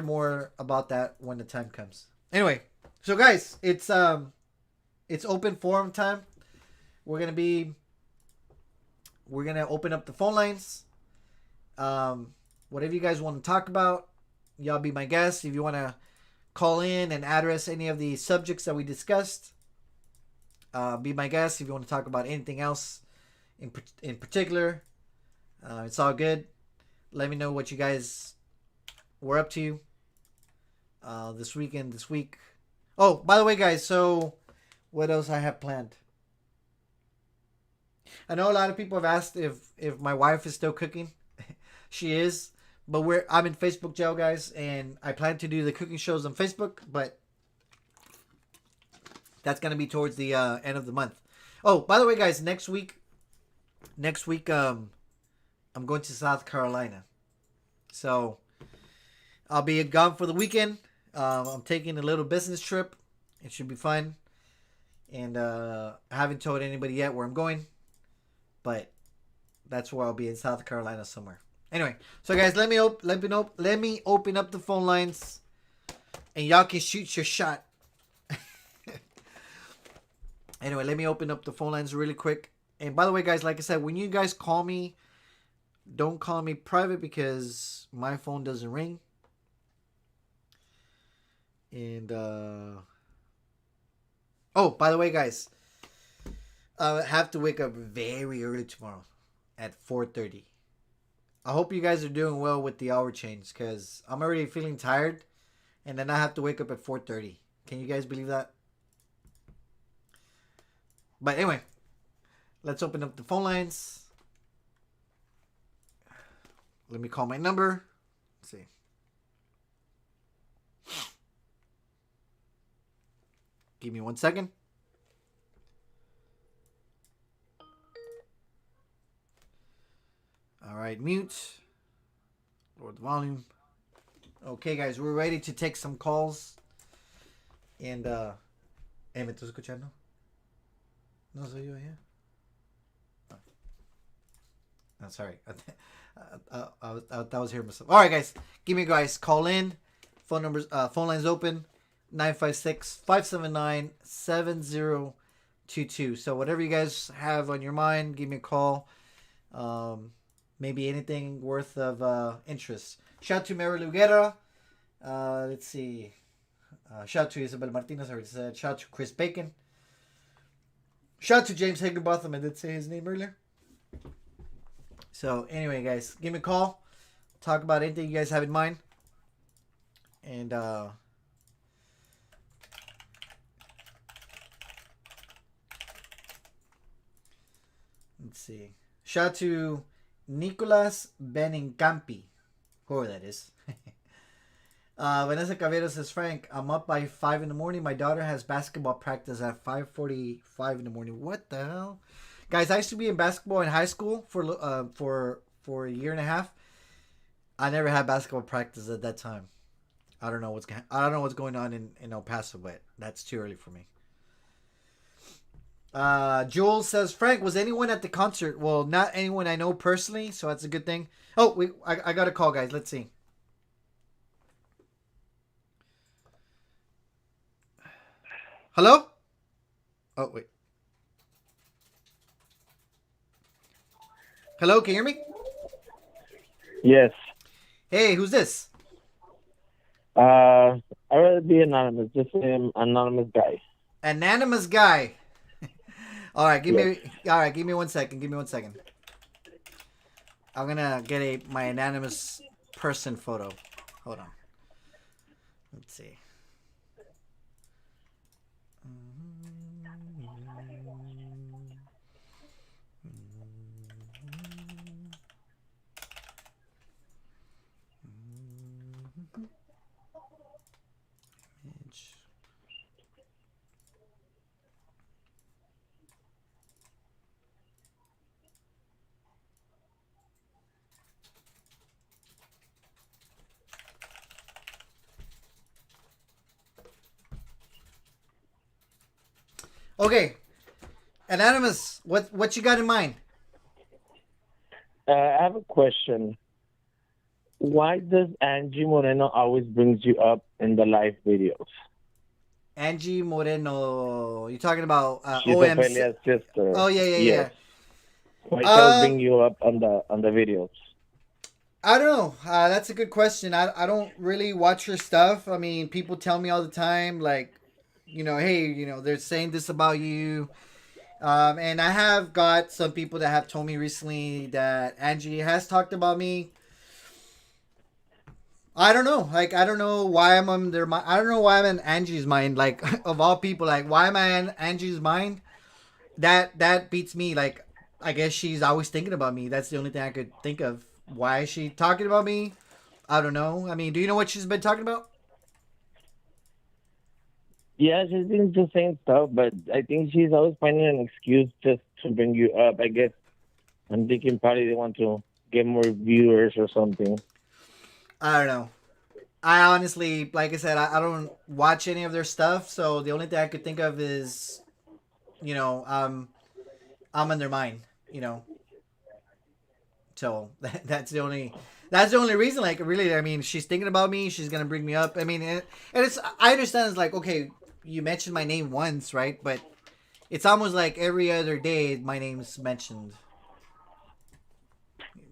more about that when the time comes. Anyway, so guys, it's open forum time. We're gonna open up the phone lines. Whatever you guys want to talk about, y'all be my guests. If you want to call in and address any of the subjects that we discussed, be my guest. If you want to talk about anything else in particular, it's all good. Let me know what you guys were up to this week. Oh, by the way, guys, so what else I have planned? I know a lot of people have asked if my wife is still cooking. She is, but I'm in Facebook jail, guys, and I plan to do the cooking shows on Facebook, but that's gonna be towards the end of the month. Oh, by the way, guys, next week, I'm going to South Carolina, so I'll be gone for the weekend. I'm taking a little business trip. It should be fun, and I haven't told anybody yet where I'm going, but that's where I'll be, in South Carolina somewhere. Anyway, so guys, let me open up the phone lines, and y'all can shoot your shot. Anyway, let me open up the phone lines really quick. And by the way, guys, like I said, when you guys call me, don't call me private because my phone doesn't ring. And oh, by the way, guys, I have to wake up very early tomorrow at 4:30. I hope you guys are doing well with the hour change, because I'm already feeling tired, and then I have to wake up at 4:30. Can you guys believe that? But anyway, let's open up the phone lines. Let me call my number. Let's see. Give me 1 second. All right, mute. Lower the volume. Okay, guys, we're ready to take some calls. And, ¿me estás escuchando? No soy yo, yeah? Oh. I'm sorry. I was hearing myself. All right, guys, give me, guys, call in. Phone lines open. 956-579-7022. So whatever you guys have on your mind, give me a call. Maybe anything worth of interest. Shout out to Mary Luguera. Let's see. Shout out to Isabel Martinez. I already said. Shout out to Chris Bacon. Shout out to James Higginbotham. I did say his name earlier. So anyway, guys, give me a call. Talk about anything you guys have in mind. And let's see. Shout out to Nicolas Benincampi. Whoever that is. Vanessa Cavero says, Frank, I'm up by 5 in the morning. My daughter has basketball practice at 5:45 in the morning. What the hell? Guys, I used to be in basketball in high school for a year and a half. I never had basketball practice at that time. I don't know what's going on in El Paso, but that's too early for me. Jules says, Frank, was anyone at the concert? Well, not anyone I know personally, so that's a good thing. Oh, I got a call, guys. Let's see. Hello? Oh, wait. Hello, can you hear me? Yes. Hey, who's this? I'd rather be anonymous. Just an anonymous guy. Anonymous guy. All right, give me 1 second. Give me 1 second. I'm gonna get my anonymous person photo. Hold on. Let's see. Okay, Anonymous, what you got in mind? I have a question. Why does Angie Moreno always brings you up in the live videos? Angie Moreno, you talking about She's OMC? Ophelia's sister. Oh yeah. Yes. Why she always bring you up on the videos? I don't know. That's a good question. I don't really watch her stuff. I mean, people tell me all the time, like, hey, they're saying this about you. And I have got some people that have told me recently that Angie has talked about me. I don't know. Like, I don't know why I'm on their mind. I don't know why I'm in Angie's mind. Like, of all people, like, why am I in Angie's mind? That beats me. Like, I guess she's always thinking about me. That's the only thing I could think of. Why is she talking about me? I don't know. I mean, do you know what she's been talking about? Yeah, she's been just saying stuff, but I think she's always finding an excuse just to bring you up. I guess I'm thinking probably they want to get more viewers or something. I don't know. I honestly, like I said, I don't watch any of their stuff, so the only thing I could think of is, I'm in their mind, So that's the only reason. Like, really, I mean, she's thinking about me. She's gonna bring me up. I mean, and it's, I understand. It's like, okay, you mentioned my name once, right? But it's almost like every other day my name's mentioned.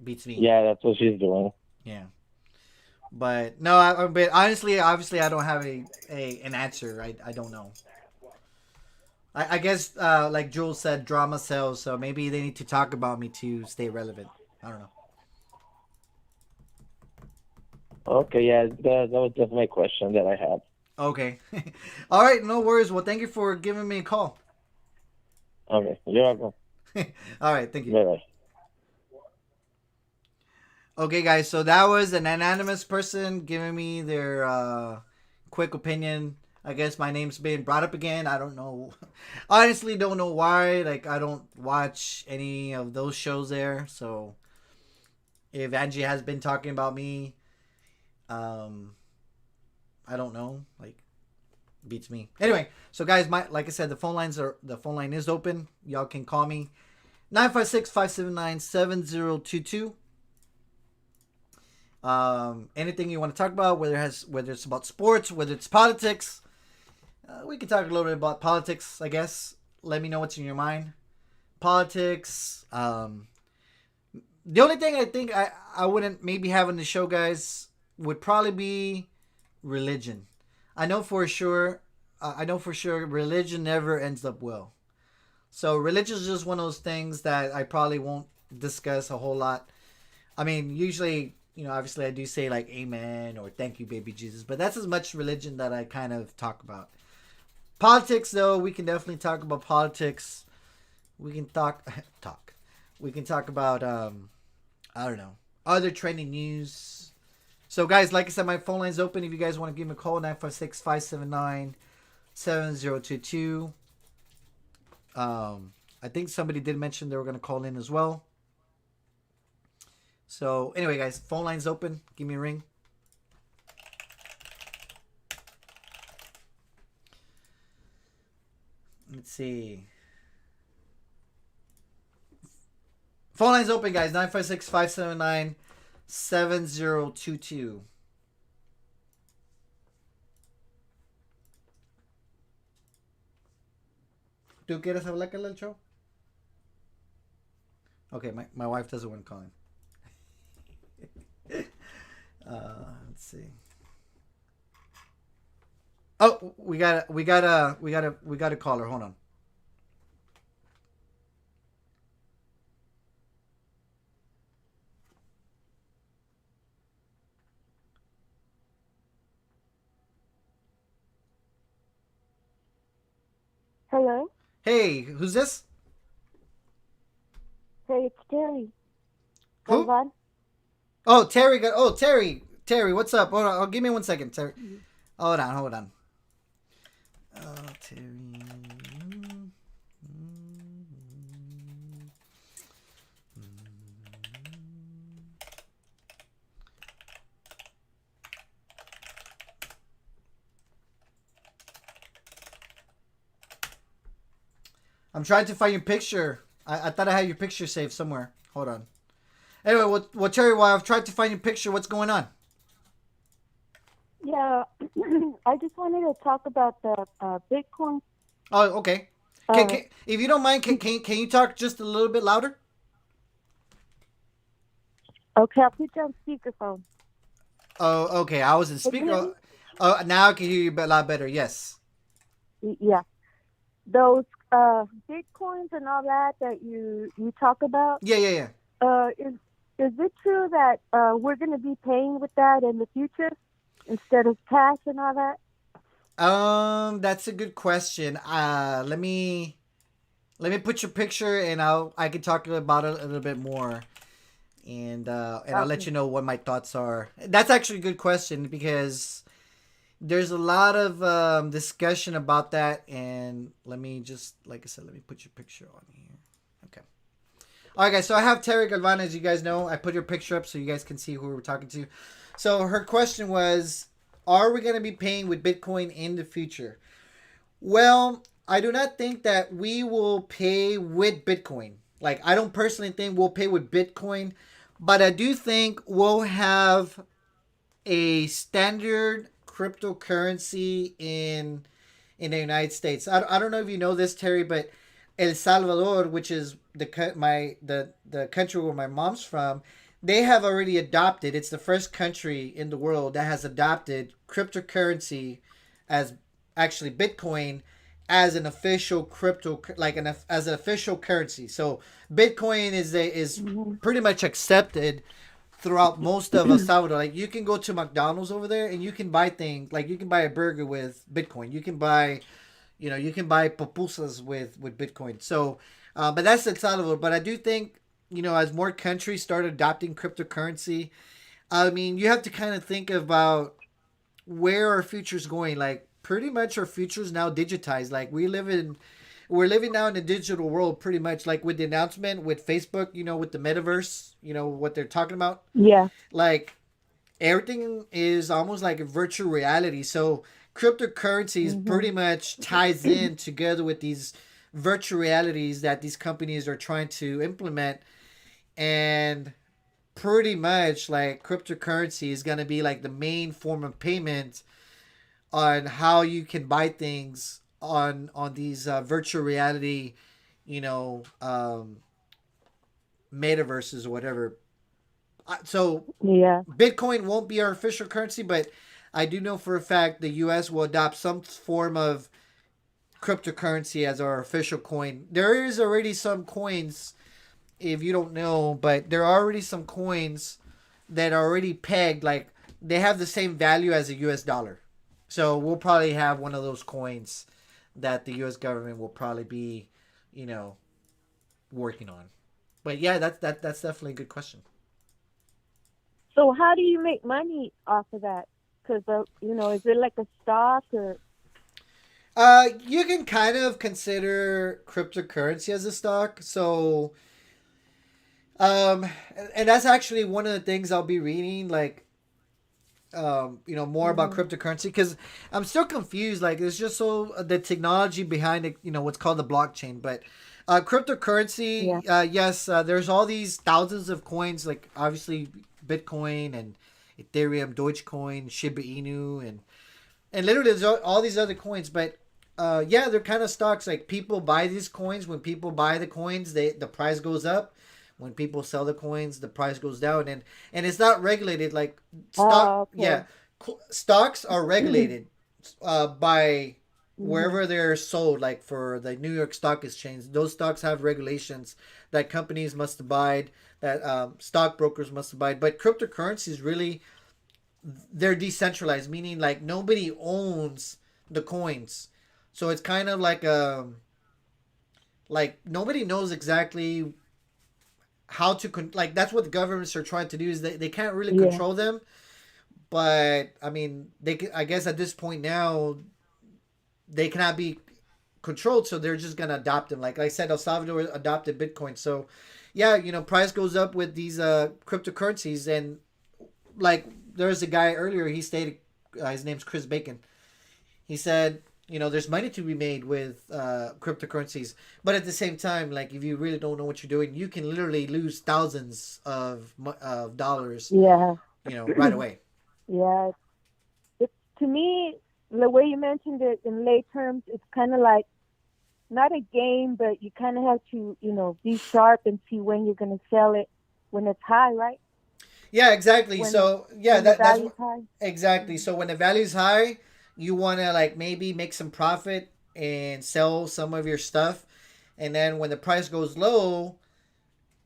Beats me. Yeah, that's what she's doing. Yeah. But no, but honestly, obviously, I don't have an answer. I don't know. I guess, like Jules said, drama sells. So maybe they need to talk about me to stay relevant. I don't know. Okay, yeah, that was just my question that I had. Okay. All right, no worries. Well, thank you for giving me a call. Okay, you're welcome. All right, thank you. Bye-bye. Okay, guys, so that was an anonymous person giving me their quick opinion. I guess my name's been brought up again. I don't know. Honestly, don't know why. Like, I don't watch any of those shows there. So, if Angie has been talking about me, I don't know. Like, beats me. Anyway, so guys, like I said, the phone line is open. Y'all can call me 956-579-7022. Anything you want to talk about, whether it's about sports, whether it's politics, we can talk a little bit about politics, I guess. Let me know what's in your mind. Politics. The only thing I think I wouldn't maybe have on the show, guys, would probably be religion. I know for sure religion never ends up well. So religion is just one of those things that I probably won't discuss a whole lot. I mean, usually obviously I do say like amen or thank you, baby Jesus, but that's as much religion that I kind of talk about. Politics, though, we can definitely talk about politics. We can talk. We can talk about, I don't know, other trending news. So, guys, like I said, my phone line's open. If you guys want to give me a call, 956-579-7022. I think somebody did mention they were going to call in as well. So, anyway, guys, phone line's open. Give me a ring. Let's see. Phone line's open, guys. 956-579-7022. ¿Tú quieres hablar con el show? Okay, my wife doesn't want to call in. Let's see. Oh, we got a caller. Hold on. Hello. Hey, who's this? Hey, it's Terry. Who? Galvan. Oh, Terry. Terry, what's up? Hold on. Oh, give me 1 second, Terry. Hold on. Terry. I'm trying to find your picture. I thought I had your picture saved somewhere. Hold on. Anyway, well, Terry, while I've tried to find your picture, what's going on? Yeah, I just wanted to talk about the Bitcoin. Oh, okay. If you don't mind, can you talk just a little bit louder? Okay, I'll put you on speakerphone. Oh, okay. I was in speaker. Oh, now I can hear you a lot better. Yes. Yeah, those Bitcoins and all that you talk about. Yeah. Is it true that we're going to be paying with that in the future instead of cash and all that? That's a good question. Let me put your picture and I can talk about it a little bit more, and I'll let you know what my thoughts are. That's actually a good question because there's a lot of discussion about that, and let me just, like I said, let me put your picture on here. Okay. All right, guys. So I have Terry Galvan, as you guys know. I put your picture up so you guys can see who we're talking to. So her question was, are we going to be paying with Bitcoin in the future? Well, I do not think that we will pay with Bitcoin. Like, I don't personally think we'll pay with Bitcoin, but I do think we'll have a standard cryptocurrency in the United States. I don't know if you know this, Terry, but El Salvador, which is the country where my mom's from, they have already adopted. It's the first country in the world that has adopted cryptocurrency as actually Bitcoin as an official as an official currency. So Bitcoin is pretty much accepted throughout most of El Salvador. Like, you can go to McDonald's over there and you can buy things, like you can buy a burger with Bitcoin. You can buy pupusas with Bitcoin. So, but that's El Salvador. But I do think, as more countries start adopting cryptocurrency, I mean, you have to kind of think about where our future's going. Like, pretty much our future's now digitized. Like, we're living now in a digital world, pretty much, like with the announcement with Facebook, with the metaverse, what they're talking about. Yeah. Like, everything is almost like a virtual reality. So cryptocurrencies pretty much ties in together with these virtual realities that these companies are trying to implement. And pretty much, like, cryptocurrency is going to be like the main form of payment on how you can buy things on these virtual reality, metaverses or whatever. So Yeah. Bitcoin won't be our official currency, but I do know for a fact the U.S. will adopt some form of cryptocurrency as our official coin. There is already some coins, if you don't know, but there are already some coins that are already pegged, like they have the same value as a US dollar. So we'll probably have one of those coins that the US government will probably be, you know, working on. But yeah, that's definitely a good question. So how do you make money off of that? Because is it like a stock or? You can kind of consider cryptocurrency as a stock. So, and that's actually one of the things I'll be reading, like, more about cryptocurrency because I'm still confused. Like, it's just so the technology behind it, what's called the blockchain. But cryptocurrency, Yeah. yes, there's all these thousands of coins, like obviously Bitcoin and Ethereum, Dogecoin, Shiba Inu, and literally there's all these other coins. But yeah, they're kind of stocks. Like people buy these coins. When people buy the coins, the price goes up. When people sell the coins, the price goes down, and it's not regulated like stock. Oh, okay. Yeah, stocks are regulated by wherever they're sold. Like for the New York Stock Exchange, those stocks have regulations that companies must abide, that stockbrokers must abide. But cryptocurrencies really, they're decentralized, meaning like nobody owns the coins. So it's kind of like nobody knows exactly how to like that's what the governments are trying to do is they can't really Yeah. control them, but I mean I guess at this point now they cannot be controlled, so they're just gonna adopt them. Like I said, El Salvador adopted Bitcoin. So yeah, price goes up with these cryptocurrencies. And like there's a guy earlier, he stated, his name's Chris Bacon. He said, there's money to be made with cryptocurrencies, but at the same time, like if you really don't know what you're doing, you can literally lose thousands of dollars, Yeah. right away. Yeah. It's to me the way you mentioned it in lay terms, it's kind of like not a game, but you kind of have to be sharp and see when you're going to sell it when it's high, right? Yeah, exactly. When So yeah, when the that's value's high. exactly. So when the value's high, you want to like maybe make some profit and sell some of your stuff, and then when the price goes low,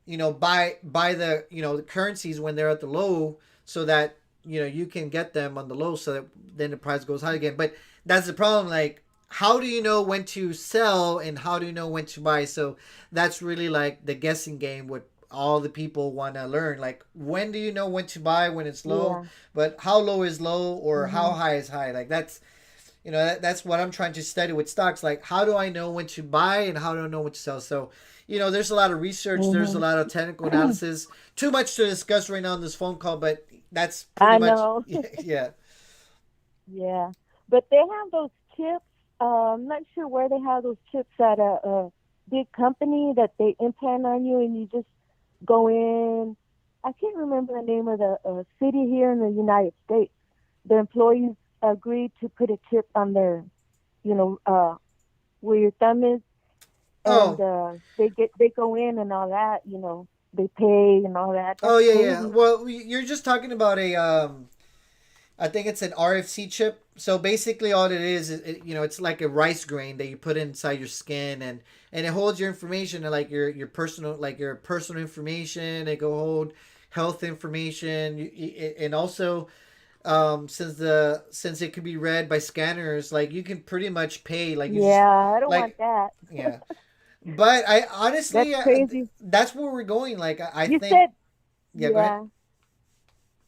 buy the currencies when they're at the low, so that you can get them on the low, so that then the price goes high again. But that's the problem. Like, how do you know when to sell and how do you know when to buy? So that's really like the guessing game. What all the people want to learn, like when do you know when to buy when it's low, Yeah. but how low is low or how high is high? Like that's that's what I'm trying to study with stocks. Like, how do I know when to buy and how do I know when to sell? So, there's a lot of research. There's a lot of technical analysis. Too much to discuss right now on this phone call, but that's pretty I much, know. yeah. Yeah. But they have those chips. I'm not sure where they have those chips at a big company that they implant on you and you just go in. I can't remember the name of the city here in the United States. The employees agreed to put a chip on their, where your thumb is, and Oh, they go in and all that. They pay and all that. That's oh yeah, yeah. crazy. Well, you're just talking about I think it's an RFC chip. So basically, all it is, it's like a rice grain that you put inside your skin, and it holds your information, and like your personal, information. It can hold health information, and also, since it can be read by scanners, like you can pretty much pay, like you just Yeah, I don't want like that. yeah. But I That's honestly, crazy. that's where we're going. Like I You think, said, yeah. Go ahead. yeah.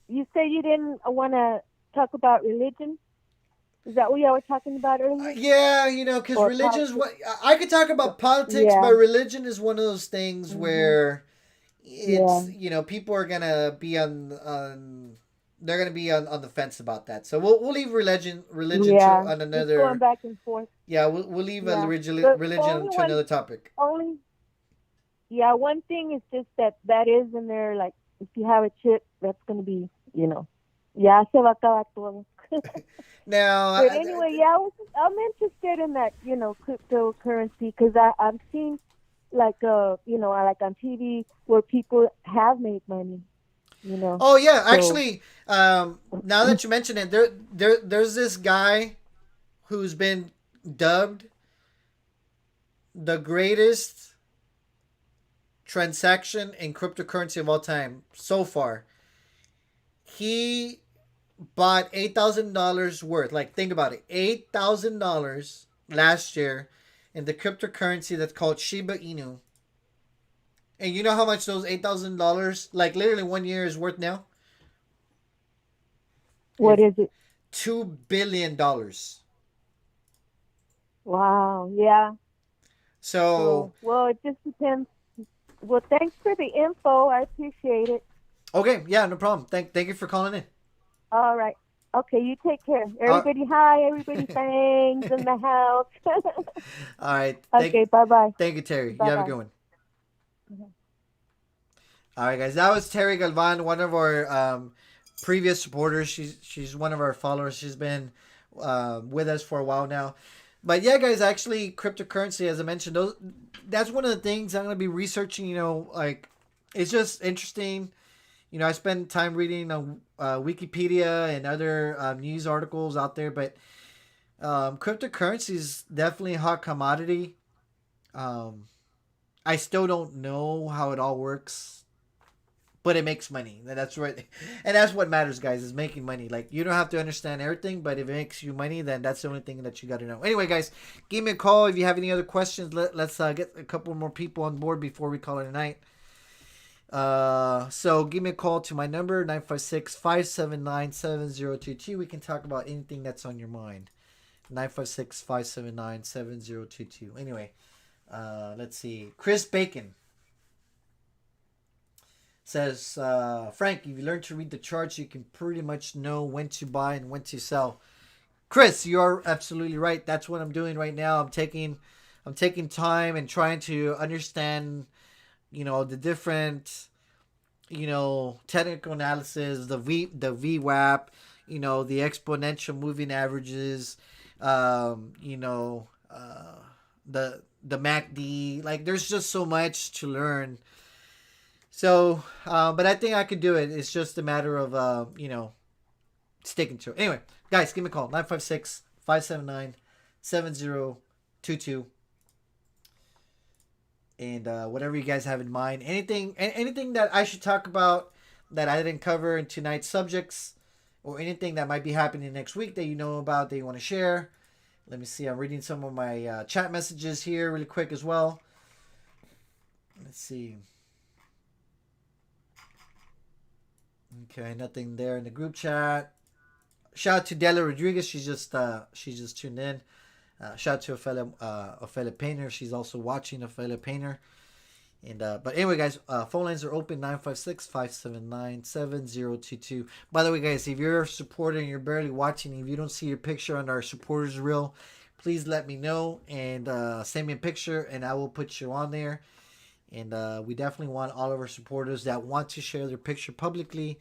You said you didn't want to talk about religion. Is that what y'all were talking about earlier? Yeah, because Or religion is politics? what I could talk about politics, but Yeah. religion is one of those things Hmm. where Yeah. it's people are gonna be on they're gonna be on the fence about that. So we'll leave religion to Yeah. on It's going another. back and forth. Yeah, we'll leave Yeah. The religion only to one, another topic. only, yeah, one thing is just that is in there, like, if you have a chip, that's going to be, ya se va a acabar todo. Now, But anyway, yeah, I'm interested in that, cryptocurrency because I've seen like like on TV where people have made money, oh yeah, So actually, now that you mention it, there's this guy who's been dubbed the greatest transaction in cryptocurrency of all time so far. he bought $8,000 worth. Like, think about it, $8,000 last year in the cryptocurrency that's called Shiba Inu. And you know how much those $8,000, like literally 1 year, is worth now? What is it? $2 billion. Wow. Yeah. So, Well, it just depends. Well, thanks for the info. I appreciate it. okay, yeah, no problem. Thank you for calling in. All right. Okay, you take care. Everybody, hi. Everybody, thanks in the house. All right. Okay, bye-bye. Thank you, Terry. Bye-bye. You have a good one. All right, guys. That was Terry Galvan, one of our previous supporters. She's one of our followers. She's been with us for a while now. But yeah, guys, actually, cryptocurrency, as I mentioned, that's one of the things I'm going to be researching. You know, like, it's just interesting. You know, I spend time reading on Wikipedia and other news articles out there, but cryptocurrency is definitely a hot commodity. I still don't know how it all works, but it makes money. And that's right. And that's what matters, guys, is making money. Like, you don't have to understand everything, but if it makes you money, then that's the only thing that you got to know. Anyway, guys, give me a call if you have any other questions. Let's get a couple more people on board before we call it a night. So give me a call to my number, 956-579-7022. We can talk about anything that's on your mind. 956-579-7022. Anyway, let's see. Chris Bacon says, Frank, if you learn to read the charts, you can pretty much know when to buy and when to sell. Chris, you're absolutely right. That's what I'm doing right now. I'm taking time and trying to understand, you know, the different, you know, technical analysis, the VWAP, you know, the exponential moving averages, you know, the MACD. Like, there's just so much to learn. So, but I think I could do it. It's just a matter of, you know, sticking to it. Anyway, guys, give me a call, 956-579-7022. And whatever you guys have in mind, anything that I should talk about that I didn't cover in tonight's subjects, or anything that might be happening next week that you know about that you want to share. Let me see. I'm reading some of my chat messages here really quick as well. Let's see. Okay, nothing there in the group chat. Shout out to Della Rodriguez. She's just tuned in. Shout out to Ophelia Painter. She's also watching Ophelia Painter. And but anyway, guys, phone lines are open, 956-579-7022. By the way, guys, if you're a supporter and you're barely watching, if you don't see your picture on our supporters reel, please let me know and send me a picture, and I will put you on there. And we definitely want all of our supporters that want to share their picture publicly.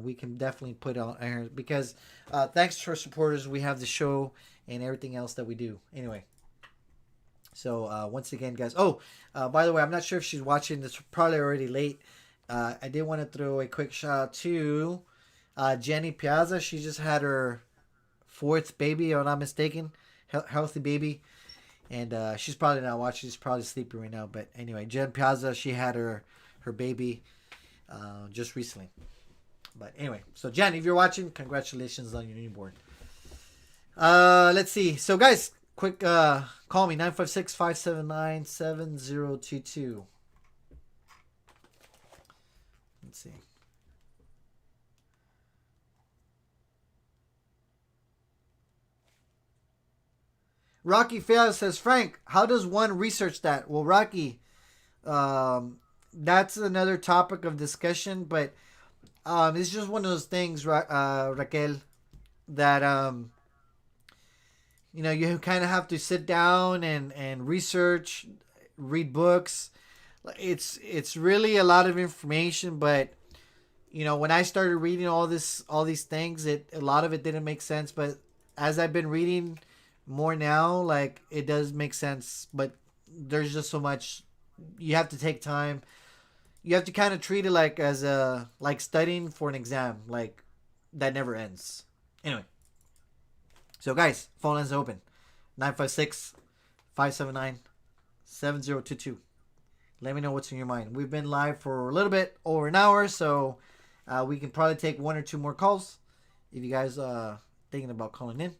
We can definitely put it on air because thanks to our supporters, we have the show and everything else that we do. Anyway, so once again, guys. Oh, by the way, I'm not sure if she's watching. It's probably already late. I did want to throw a quick shout out to Jenny Piazza. She just had her 4th baby, if I'm not mistaken, healthy baby. And she's probably not watching. She's probably sleeping right now. But anyway, Jen Piazza, she had her baby just recently. But anyway, so Jen, if you're watching, congratulations on your newborn. Let's see. So guys, quick call me, 956-579-7022. Let's see. Rocky Fail says, Frank, how does one research that? Well, Rocky, that's another topic of discussion, but it's just one of those things, Raquel, that you know, you kind of have to sit down and research, read books. It's really a lot of information, but you know, when I started reading all these things, a lot of it didn't make sense, but as I've been reading more now, like, it does make sense, but there's just so much. You have to take time. You have to kind of treat it like as like studying for an exam, like that never ends. Anyway, so guys, phone lines are open, 956-579-7022. Let me know what's in your mind. We've been live for a little bit over an hour, so We can probably take 1 or 2 more calls if you guys thinking about calling in.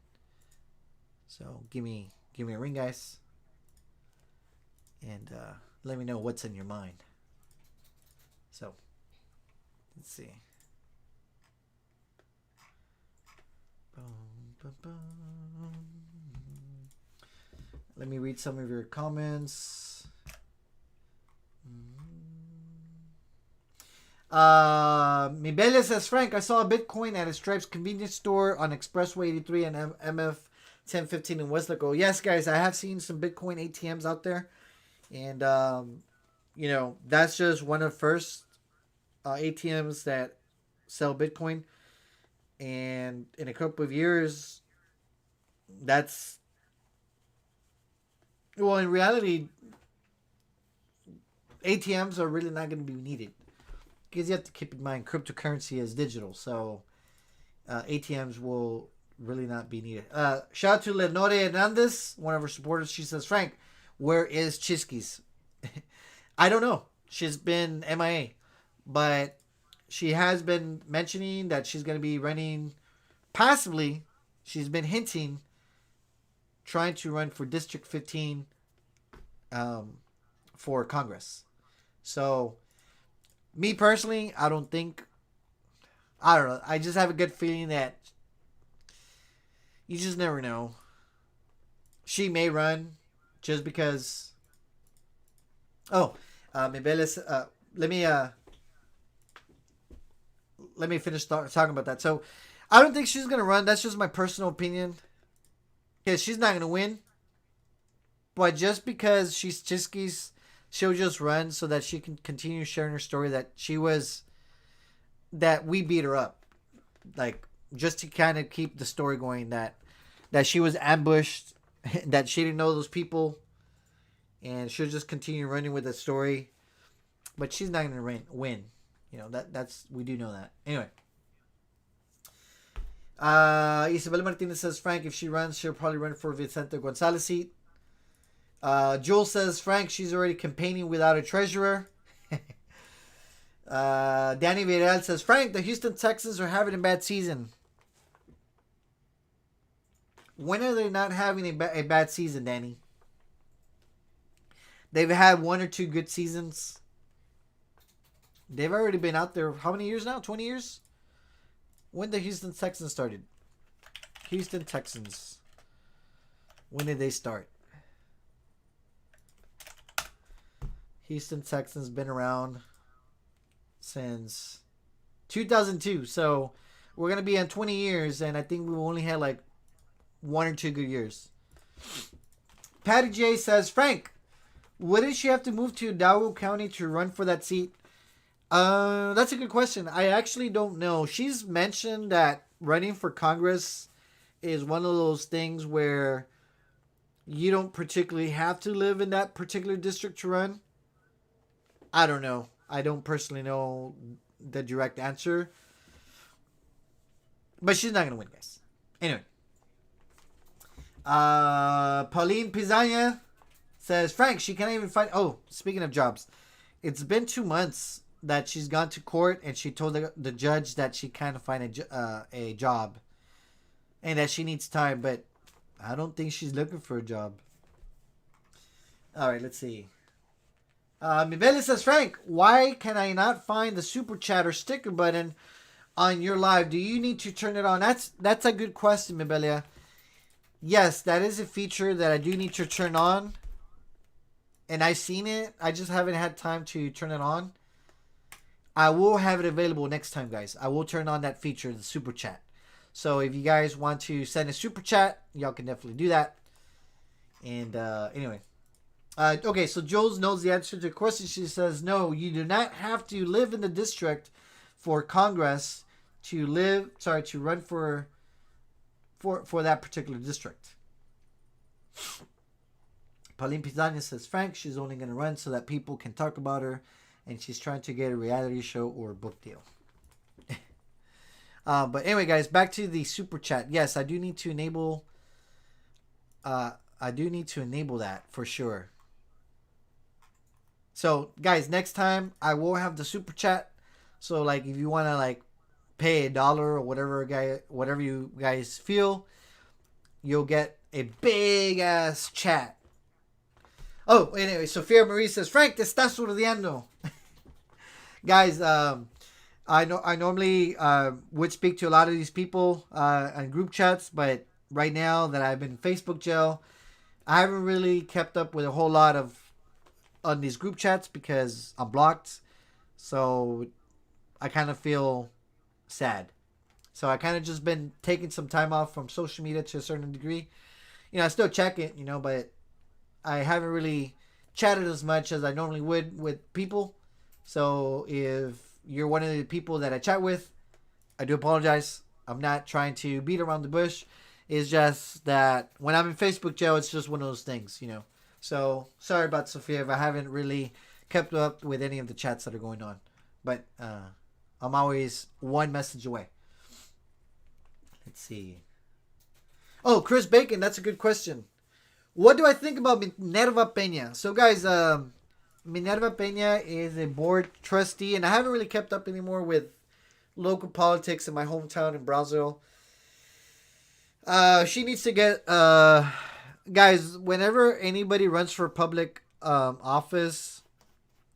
So give me a ring, guys, and let me know what's in your mind. So let's see. Let me read some of your comments. Mibele says, Frank, I saw a Bitcoin at a Stripes convenience store on Expressway 83 and MF 1015 in Westlake. Yes, guys, I have seen some Bitcoin ATMs out there. And, you know, that's just one of the first ATMs that sell Bitcoin. And in a couple of years, that's... Well, in reality, ATMs are really not going to be needed. Because you have to keep in mind, cryptocurrency is digital. So, ATMs will really not be needed. Shout out to Lenore Hernandez, one of our supporters. She says, Frank, where is Chiskis? I don't know. She's been MIA. But she has been mentioning that she's going to be running, possibly, she's been hinting, trying to run for District 15 for Congress. So, me personally, I don't know. I just have a good feeling that you just never know. She may run just because. Oh, maybe let me finish talking about that. So, I don't think she's gonna run. That's just my personal opinion. Because she's not gonna win. But just because she's Chiski's, she'll just run so that she can continue sharing her story that we beat her up. Like, just to kind of keep the story going that she was ambushed, that she didn't know those people, and she'll just continue running with the story. But she's not going to win. You know, that's we do know that. Anyway. Isabel Martinez says, Frank, if she runs, she'll probably run for Vicente Gonzalez seat. Jules says, Frank, she's already campaigning without a treasurer. Danny Vidal says, Frank, the Houston Texans are having a bad season. When are they not having a bad season, Danny? They've had 1 or 2 good seasons. They've already been out there, how many years now? 20 years? When the Houston Texans started? Houston Texans. When did they start? Houston Texans been around since 2002. So we're going to be on 20 years, and I think we've only had like 1 or 2 good years. Patty J says, Frank, wouldn't she have to move to Hidalgo County to run for that seat? That's a good question. I actually don't know. She's mentioned that running for Congress is one of those things where you don't particularly have to live in that particular district to run. I don't know. I don't personally know the direct answer. But she's not going to win, guys. Anyway. Pauline Pizania says, Frank, she can't even find... Oh, speaking of jobs. It's been 2 months that she's gone to court and she told the judge that she can't find a job. And that she needs time. But I don't think she's looking for a job. Alright, let's see. Mibele says, Frank, why can I not find the super chat or sticker button on your live? Do you need to turn it on? That's a good question, Mibele. Yes, that is a feature that I do need to turn on. And I've seen it. I just haven't had time to turn it on. I will have it available next time, guys. I will turn on that feature, the super chat. So if you guys want to send a super chat, y'all can definitely do that. And anyway. Okay, so Jules knows the answer to the question. She says, no, you do not have to live in the district for Congress to run for that particular district. Pauline Pizania says, Frank, she's only going to run so that people can talk about her, and she's trying to get a reality show or a book deal. But anyway, guys, back to the super chat. Yes, I do need to enable that for sure. So, guys, next time I will have the super chat So like if you want to like pay $1 or whatever you guys feel, you'll get a big ass chat. Oh, anyway, Sofia Marie says, Frank, te estás sordeando. Guys, I normally would speak to a lot of these people on group chats, but right now that I've been in Facebook jail, I haven't really kept up with a whole lot of on these group chats because I'm blocked. So I kind of feel sad. So I kind of just been taking some time off from social media to a certain degree. You know, I still check it, you know, but I haven't really chatted as much as I normally would with people. So if you're one of the people that I chat with, I do apologize. I'm not trying to beat around the bush. It's just that when I'm in Facebook jail, it's just one of those things, you know. So sorry about Sophia if I haven't really kept up with any of the chats that are going on. But I'm always one message away. Let's see. Oh, Chris Bacon, that's a good question. What do I think about Minerva Peña? So guys, Minerva Peña is a board trustee, and I haven't really kept up anymore with local politics in my hometown in Brazil. She needs to get guys, whenever anybody runs for public office,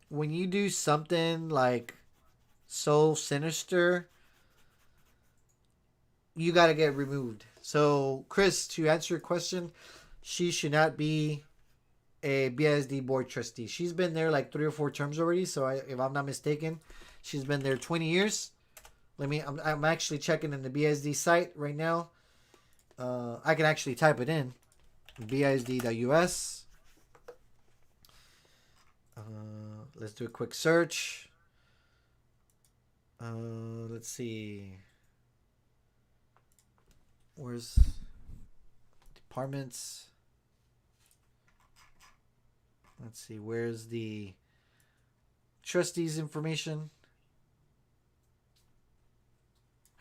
when you do something like so sinister, you got to get removed. So Chris, to answer your question, she should not be a BSD board trustee. She's been there like 3 or 4 terms already, so if I'm not mistaken, she's been there 20 years. I'm actually checking in the BSD site right now. I can actually type it in, BSD.us. Let's do a quick search. Let's see. Where's departments? Let's see. Where's the trustees information?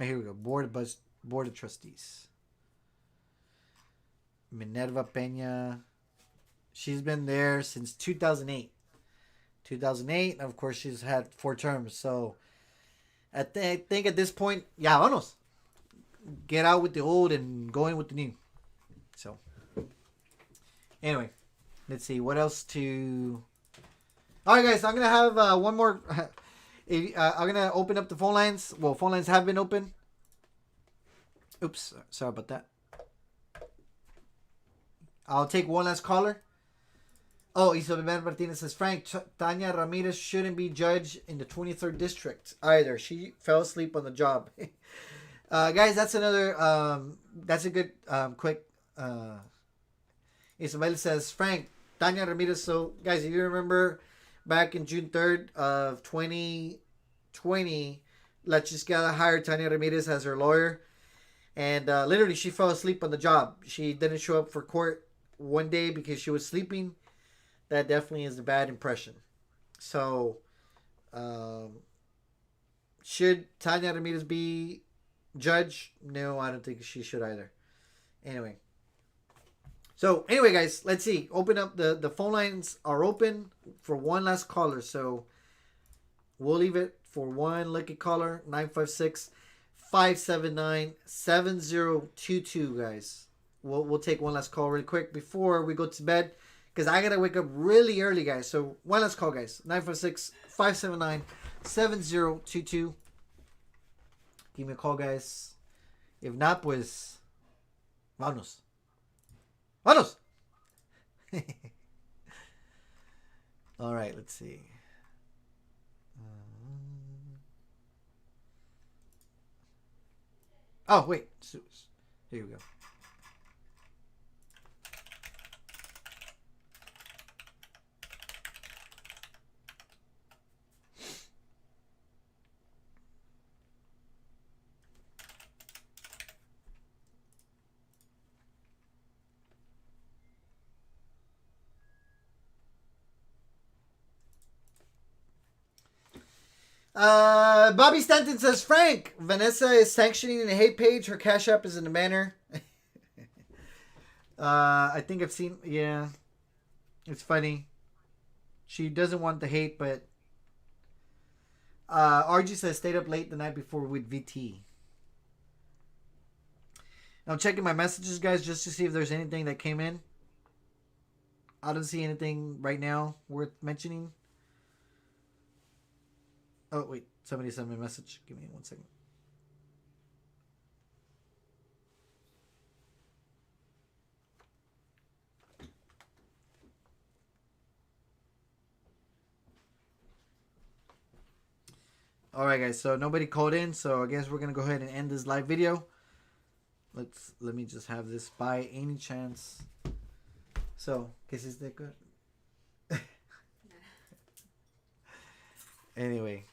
Oh, here we go. Board of Trustees. Minerva Peña. She's been there since 2008. 2008. Of course, she's had 4 terms. So I think at this point, ya vámonos. Get out with the old and go in with the new. So anyway, let's see what else to. All right, guys, I'm gonna have one more. I'm gonna open up the phone lines. Well, phone lines have been open. Oops, sorry about that. I'll take one last caller. Oh, Isabel Martinez says, Frank, Tanya Ramirez shouldn't be judged in the 23rd district either. She fell asleep on the job. Guys, that's another. That's a good quick. Isabel says, Frank, Tanya Ramirez. So, guys, if you remember back in June 3rd of 2020, La Chiscada hired Tanya Ramirez as her lawyer. And literally, she fell asleep on the job. She didn't show up for court one day because she was sleeping. That definitely is a bad impression. So, should Tanya Ramirez be judge? No, I don't think she should either. Anyway, guys, let's see. Open up the phone lines are open for one last caller. So we'll leave it for one lucky caller. 956-579-7022, guys. We'll take one last call really quick before we go to bed, because I gotta wake up really early, guys. So one last call, guys. 956-579-7022. Give me a call, guys. If not, pues, vámonos. ¡Vámonos! All right, let's see. Oh, wait. Here we go. Bobby Stanton says, Frank, Vanessa is sanctioning a hate page. Her Cash App is in the manner. I think I've seen, yeah. It's funny. She doesn't want the hate, but RG says stayed up late the night before with VT. I'm checking my messages, guys, just to see if there's anything that came in. I don't see anything right now worth mentioning. Oh, wait. Somebody sent me a message. Give me 1 second. Alright, guys. So nobody called in. So I guess we're going to go ahead and end this live video. Let me just have this by any chance. So, ¿qué hiciste? Anyway.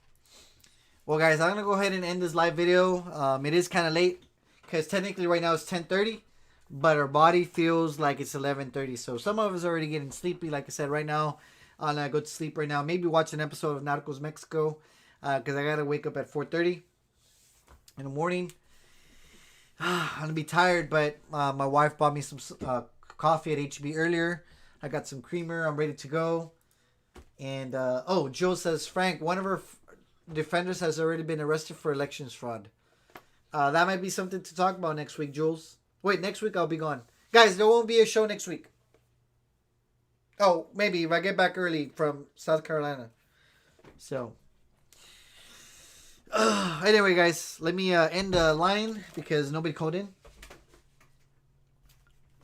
Well, guys, I'm going to go ahead and end this live video. It is kind of late because technically right now it's 10:30, but our body feels like it's 11:30. So some of us are already getting sleepy. Like I said, right now, I'm going to go to sleep right now. Maybe watch an episode of Narcos Mexico because I got to wake up at 4:30 in the morning. I'm going to be tired, but my wife bought me some coffee at HB earlier. I got some creamer. I'm ready to go. And, Joe says, Frank, one of our defenders has already been arrested for elections fraud. That might be something to talk about next week, Jules. Wait, next week I'll be gone. Guys, there won't be a show next week. Oh, maybe if I get back early from South Carolina. So... anyway, guys, let me end the line because nobody called in.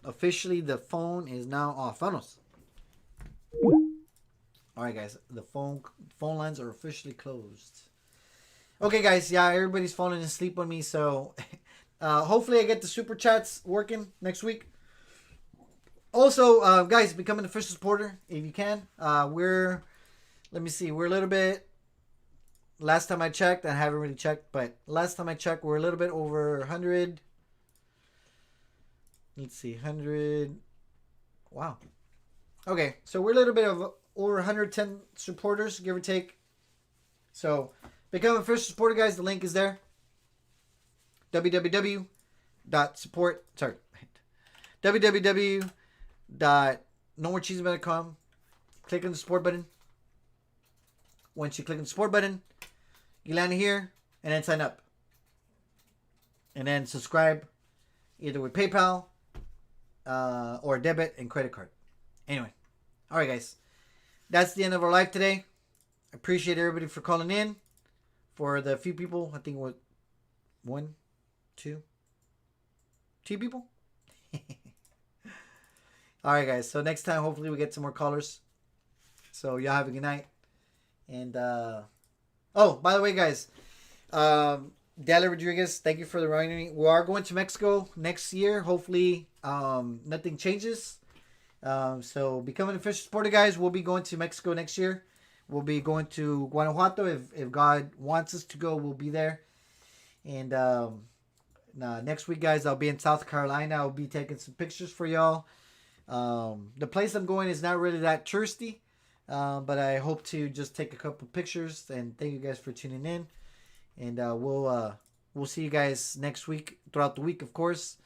Officially, the phone is now off. Vanos. Alright, guys, the phone lines are officially closed. Okay, guys, yeah, everybody's falling asleep on me, so hopefully I get the super chats working next week. Also, guys, become an official supporter if you can. We're a little bit. Last time I checked, I haven't really checked, but last time I checked, we're a little bit over 100. Let's see, 100. Wow. Okay, so we're a little bit of over 110 supporters, give or take. So, become a first supporter, guys. The link is there. www.nomorecheeseman.com. Click on the support button. Once you click on the support button, you land here and then sign up. And then subscribe either with PayPal or debit and credit card. Anyway. Alright, guys. That's the end of our live today. I appreciate everybody for calling in. For the few people, I think what, 1, 2 people? Alright, guys. So next time, hopefully we get some more callers. So y'all have a good night. And, by the way, guys, Dalia Rodriguez, thank you for the reminding me. We are going to Mexico next year. Hopefully, nothing changes. So become an official supporter, guys. We'll be going to Mexico next year. We'll be going to Guanajuato. If God wants us to go, we'll be there. And, next week, guys, I'll be in South Carolina. I'll be taking some pictures for y'all. The place I'm going is not really that touristy. But I hope to just take a couple pictures, and thank you guys for tuning in. And we'll see you guys next week, throughout the week, of course.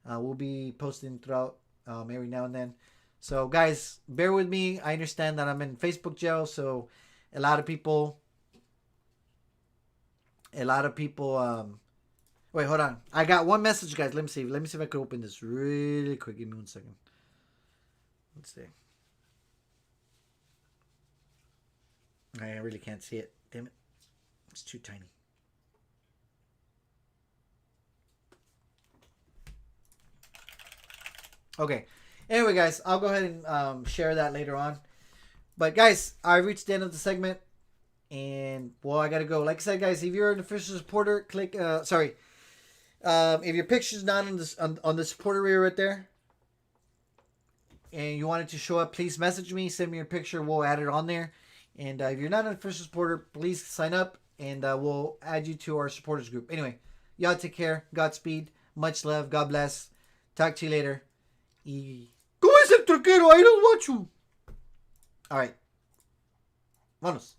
We'll be posting throughout every now and then. So guys, bear with me. I understand that I'm in Facebook jail, so a lot of people. Wait, hold on. I got one message, guys. Let me see if I can open this really quick. Give me 1 second. Let's see. I really can't see it. Damn it. It's too tiny. Okay. Anyway, guys, I'll go ahead and share that later on. But, guys, I've reached the end of the segment. And, well, I got to go. Like I said, guys, if you're an official supporter, click... if your picture's not on the supporter area right there, and you want it to show up, please message me. Send me your picture. We'll add it on there. And if you're not an official supporter, please sign up, and we'll add you to our supporters group. Anyway, y'all take care. Godspeed. Much love. God bless. Talk to you later. ¿Cómo es el truquero? I don't want you. All right. Vámonos.